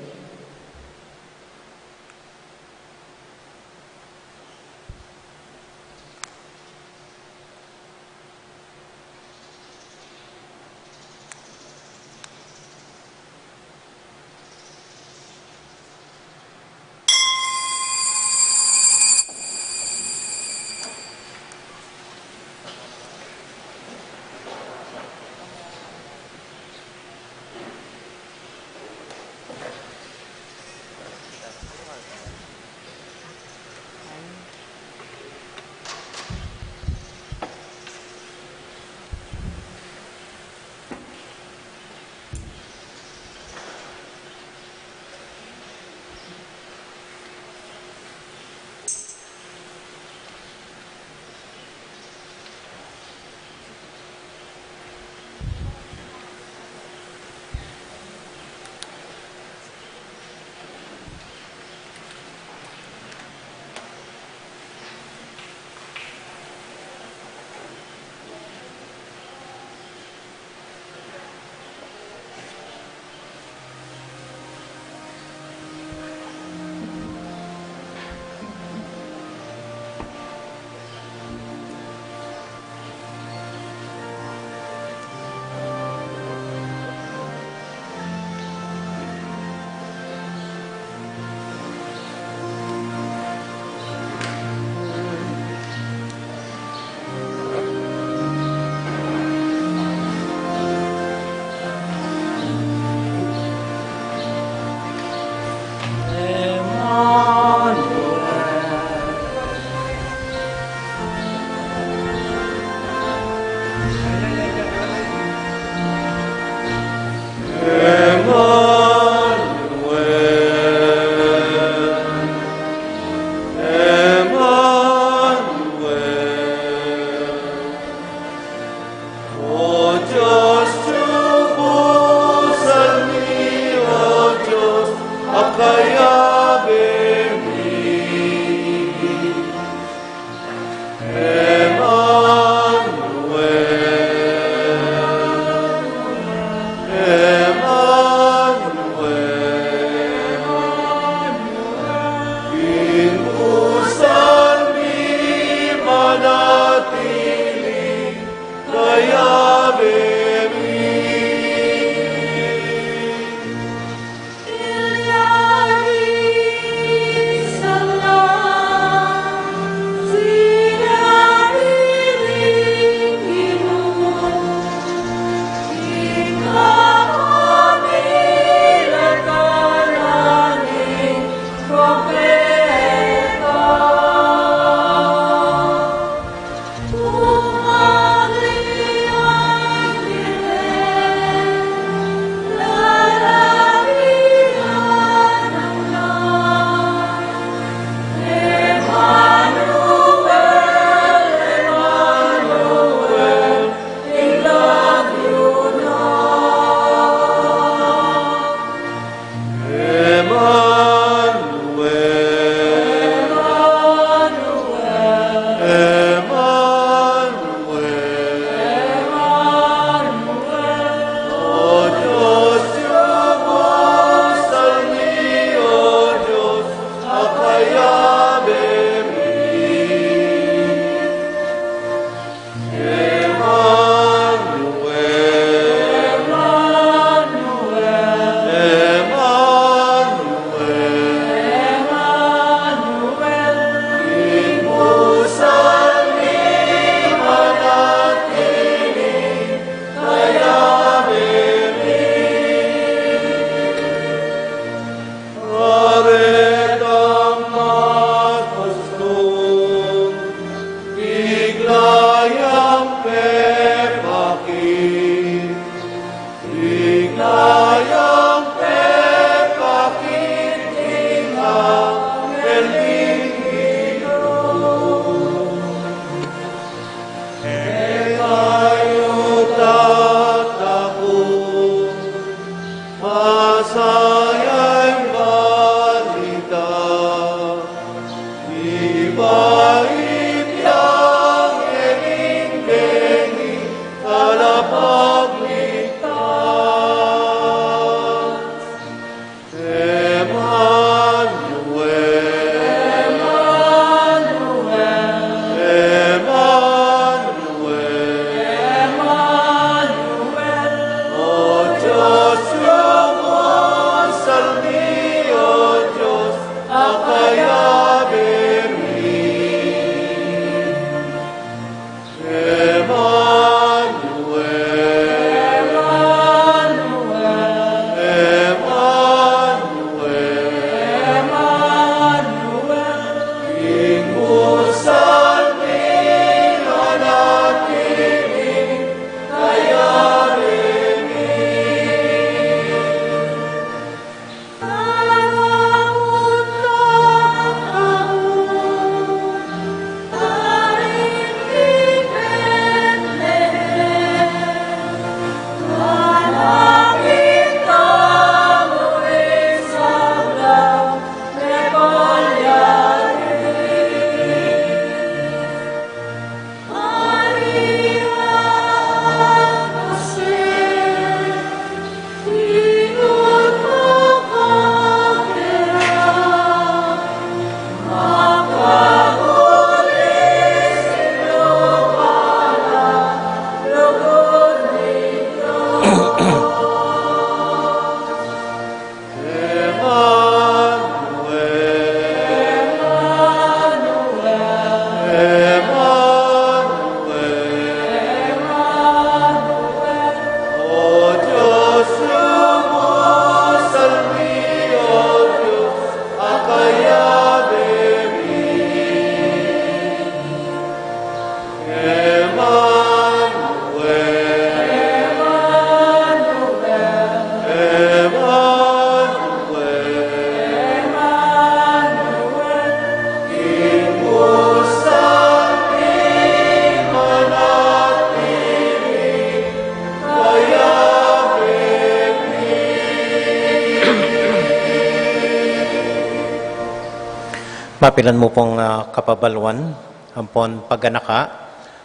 [SPEAKER 4] Mapilan mo pong kapabalwan, ampon pagganaka,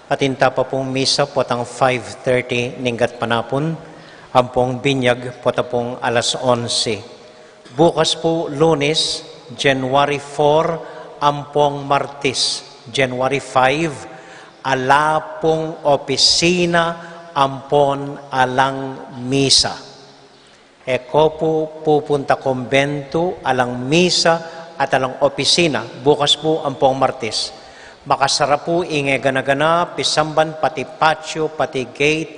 [SPEAKER 4] at inta pa pong misa potang 5:30 ninggat panapon, ampong binyag potapong alas 11. Bukas po Lunes, January 4, ampong Martes, January 5, alapong opisina, ampon alang misa. Eko po pupunta kumbento, alang misa, at alang opisina, bukas po ang pong Martes. Makasara po inge gana-gana, pisamban, pati patio, pati gate,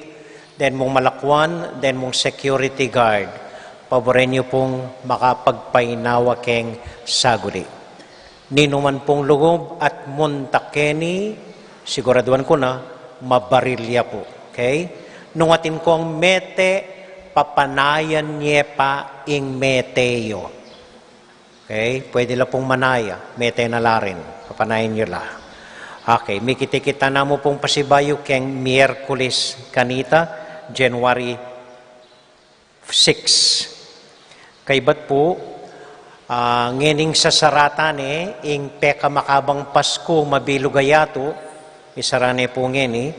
[SPEAKER 4] then mong malakwan, then mong security guard. Paborin niyo pong makapagpainawa keng saguli. Ninuman pong lugob at muntakeni, siguraduhan ko na, mabarilya po. Okay? Nungatin kong mete, papanayan niya pa ing meteo. Okay? Pwede lang pong manaya. Mete na la rin. Papanayin nyo la. Okay. May kitikita na mo pong pasibayo keng Miyerkules kanita, January 6. Kaibat po, ngening sa saratan ing peka makabang Pasko, mabilugayato, isarane po ngeni,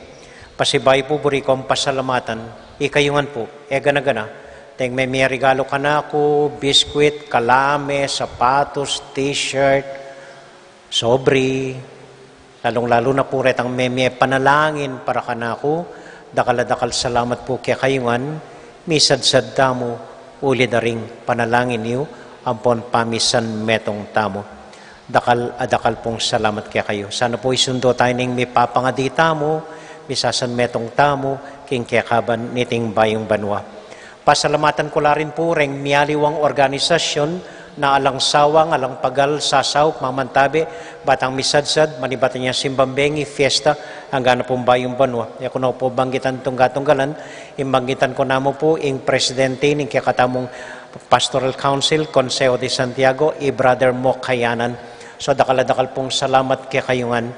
[SPEAKER 4] pasibayo po buri kong pasalamatan, ikayungan po, gana-gana, teng may regalo ka na ako, biskwit, kalame, sapatos, t-shirt, sobri, lalong-lalo na po retang may panalangin para ka na ako, dakal salamat po kaya kayungan, misad-sad tamo, uli na ring panalangin niyo, ampon pamisan metong tamo. Dakal pong salamat kaya kayo. Sana po isundo tayo ng may papangadita mo, misasan metong tamo, king kaya kaban niting bayong banwa. Pasalamatan ko la rin po reng miyaliwang organisasyon na alang sawang, alang pagal, sasaw, mamantabe, batang misadsad, manibatan niya simbambengi, fiesta, hanggang na pong bayong banwa. Ako na po banggitan tunggatunggalan, imbanggitan ko na mo po ing presidente ng kakatamong Pastoral Council, Consejo de Santiago, Brother Mo Kayanan. So dakal pong salamat kaya kayungan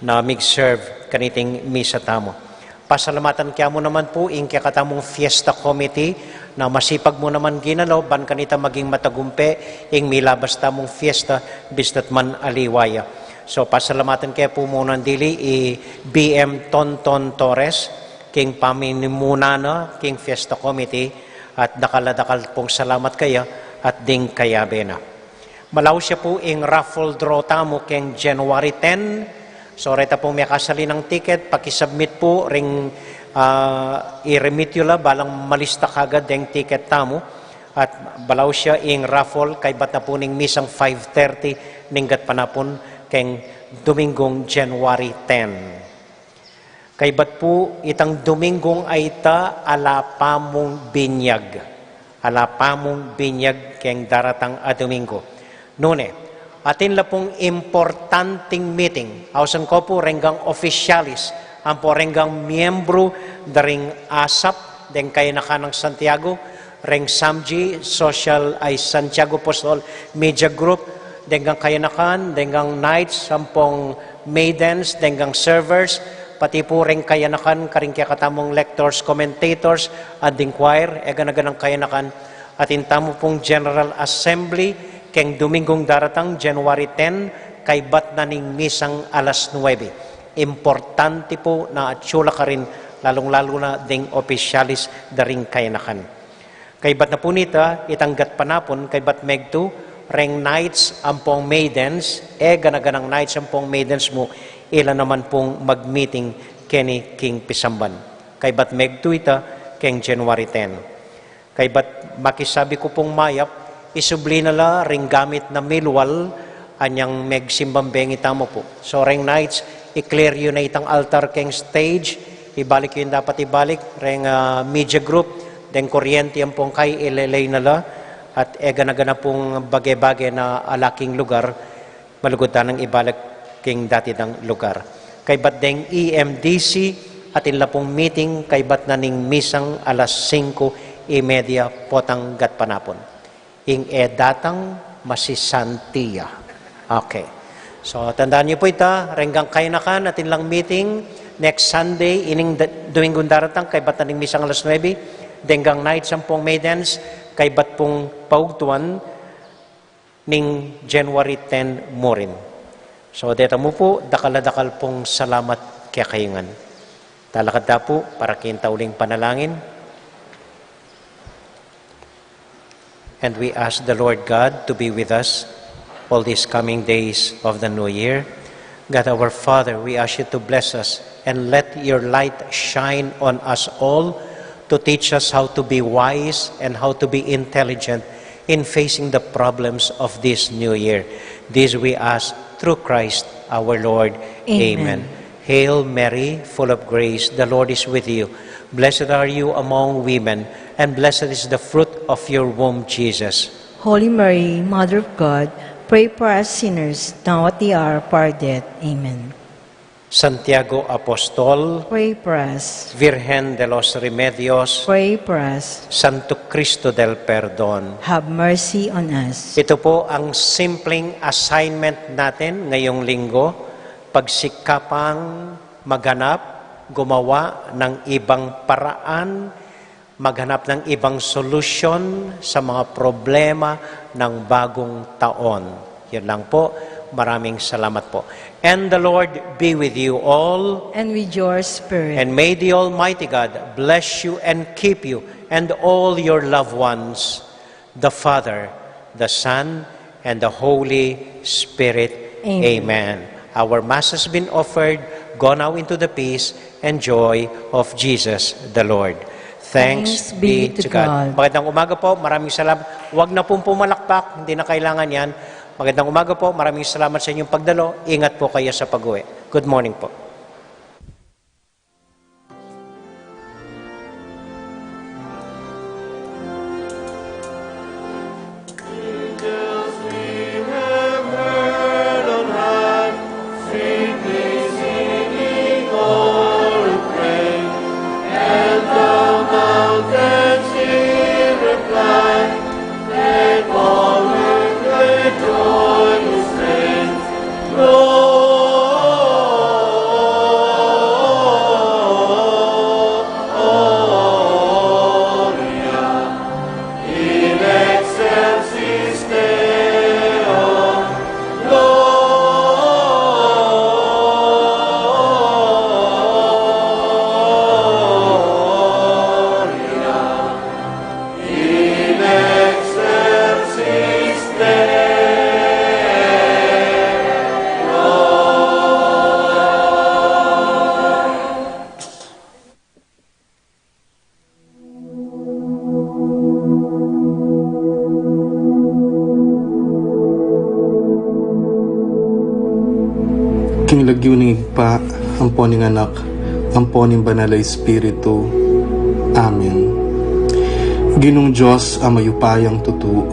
[SPEAKER 4] na mig-serve kaniting misa tamo. Pasalamatan kaya mo naman po ing kakatamong Fiesta Committee na masipag mo naman ginalaw, ban kanita maging matagumpe ing milabas tamong fiesta bistat man aliwaya. So pasalamatan kaya po muna dili BM Tonton Torres, king paminimuna na, king Fiesta Committee, at dakal pong salamat kaya at ding kayabe na. Malaw siya po ing raffle draw tamo king January 10. So, reta pong may kasali ng ticket, pakisubmit po, ring i-remit yun la, balang malista kagad yung ticket tamo. At balaw siya ing raffle, kay bat na po ning misang 5:30, ninggat panapon, keng Domingong January 10. Kay bat po, itang Domingong ay ta alapamong binyag. Alapamong binyag keng daratang a Domingo. Nune, atin la pong importanting meeting. Ausan ko po renggang officialis, ang po renggang miyembro daring ASAP, den kaya na kanang Santiago, reng SAMG, Social ay Santiago Apostol Media Group, denggang kaya na kan, denggang Knights, sampong Maidens, denggang Servers, pati po reng kaya na kan, karing kaya katamong lectors, commentators, at ding choir, ganaganang kaya na kan, at intamo pong General Assembly, keng Domingong daratang January 10, kay bat na ning misang alas 9. Importante po na atsula ka rin, lalong-lalo na ding opisyalis daring kayanakan. Kay bat na po nita, itanggat panapon, kay bat megto, reng Knights ampong Maidens, ganaganang Knights ampong Maidens mo, ilan naman pong mag-meeting keni King Pisamban. Kay bat megto ita, keng January 10. Kay bat makisabi ko pong mayap, isubli na la, ring gamit na milwal, anyang megsimbambengi tamo po. So, ring Knights, i-clear yun na itang altar keng stage, ibalik yun dapat ibalik, ring media group, then kuryente yung pong kay ilelay na la, at gana-gana pong bagay-bagay na alaking lugar, malugutan ng ibalik king dati ng lugar. Kay bat deng EMDC, atin la pong meeting, kay bat na ning misang alas 5:30 potang gat panapon. Ing datang masisantiya. Okay. So, tandaan niyo po ita, renggang kayo na kan, atin lang meeting, next Sunday, ining Domingong daratang, kay bat na ning misang alas 9, denggang night, sampung maidens, kay bat pong paugtuan, ning January 10 mo rin. So, dito mo po, dakal pong salamat kaya kayungan. Talakad na po para kinta uling panalangin. And we ask the Lord God to be with us all these coming days of the new year. God our Father, we ask you to bless us and let your light shine on us all to teach us how to be wise and how to be intelligent in facing the problems of this new year. This we ask through Christ our Lord. Amen. Hail Mary, full of grace, the Lord is with you. Blessed are you among women, and blessed is the fruit of your womb, Jesus.
[SPEAKER 3] Holy Mary, Mother of God, pray for us sinners, now at the hour of our death. Amen.
[SPEAKER 4] Santiago Apostol,
[SPEAKER 3] Pray for us.
[SPEAKER 4] Virgen de los Remedios,
[SPEAKER 3] Pray for us.
[SPEAKER 4] Santo Cristo del Perdon.
[SPEAKER 3] Have mercy on us.
[SPEAKER 4] Ito po ang simpleng assignment natin ngayong linggo, pagsikapang maghanap, gumawa ng ibang paraan, maghanap ng ibang solusyon sa mga problema ng bagong taon. Yan lang po. Maraming salamat po. And the Lord be with you all.
[SPEAKER 3] And with your spirit.
[SPEAKER 4] And may the Almighty God bless you and keep you and all your loved ones, the Father, the Son, and the Holy Spirit.
[SPEAKER 3] Amen.
[SPEAKER 4] Our Mass has been offered. Go now into the peace and joy of Jesus the Lord. Thanks be to God. Magandang umaga po. Maraming salamat. Huwag na pong pumalakpak. Hindi na kailangan yan. Magandang umaga po. Maraming salamat sa inyong pagdalo. Ingat po kayo sa pag-uwi. Good morning po.
[SPEAKER 5] Angels we have heard on high, sweetly singing o'er and praying, and the mountains in reply, let all earth with joyous strains, Gloria in excelsis Deo, Gloria in excelsis
[SPEAKER 9] King lagyo ng igpa, ampo ning anak, ampo ning banal na Espiritu. Amen. Ginong Diyos ang mayupayang tutu,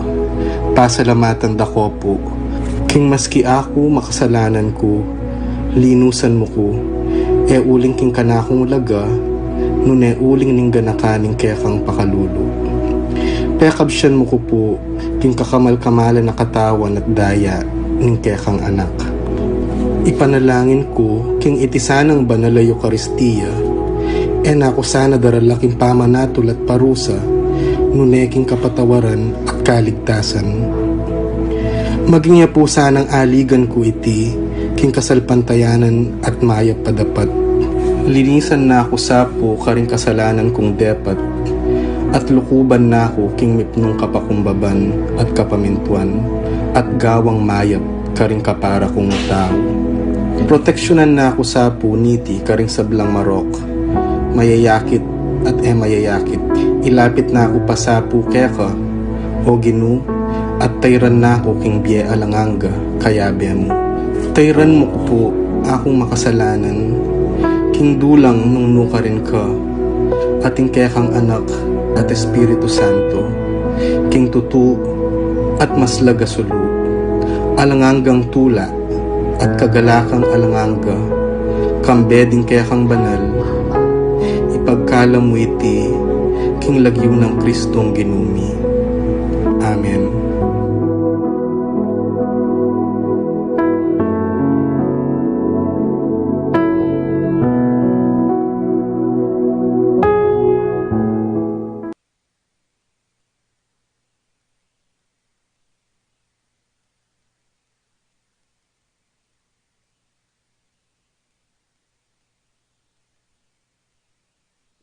[SPEAKER 9] pasalamatan dako po. King maski ako makasalanan ko, linusan mo ko, uling king kanakong laga, nune uling ning ganakaning kekang pakalulo. Pekabsyan mo ko po, king kakamal-kamalan na katawan at daya, ning kekang anak. Ipanalangin ko, king itisanang banal na Eucharistia, nako sana daralaking pamanatol at parusa, nuneking kapatawaran at kaligtasan. Maging niya po sanang aligan ko iti, king kasalpantayanan at mayap padapat. Linisan na ako sapo karing kasalanan kong depat, at lukuban na ako king mipnong kapakumbaban at kapamintuan, at gawang mayap karing kapara kong tao. Proteksyonan na ako sa puniti karing sablang marok, mayayakit at mayayakit. Ilapit na ako pa sa keka, o ginu, at tayran na ako king biye alanganga, kayabe mo. Tayran mo ko po akong makasalanan, king dulang nung nuka rin ka, ating kekang anak at Espiritu Santo, king tutu at maslaga sulu, alanganggang tula at kagalakang alanganga, kambeding kekang banal, ipagkala mo iti, king lagyo ng Kristong ginumi. Amen.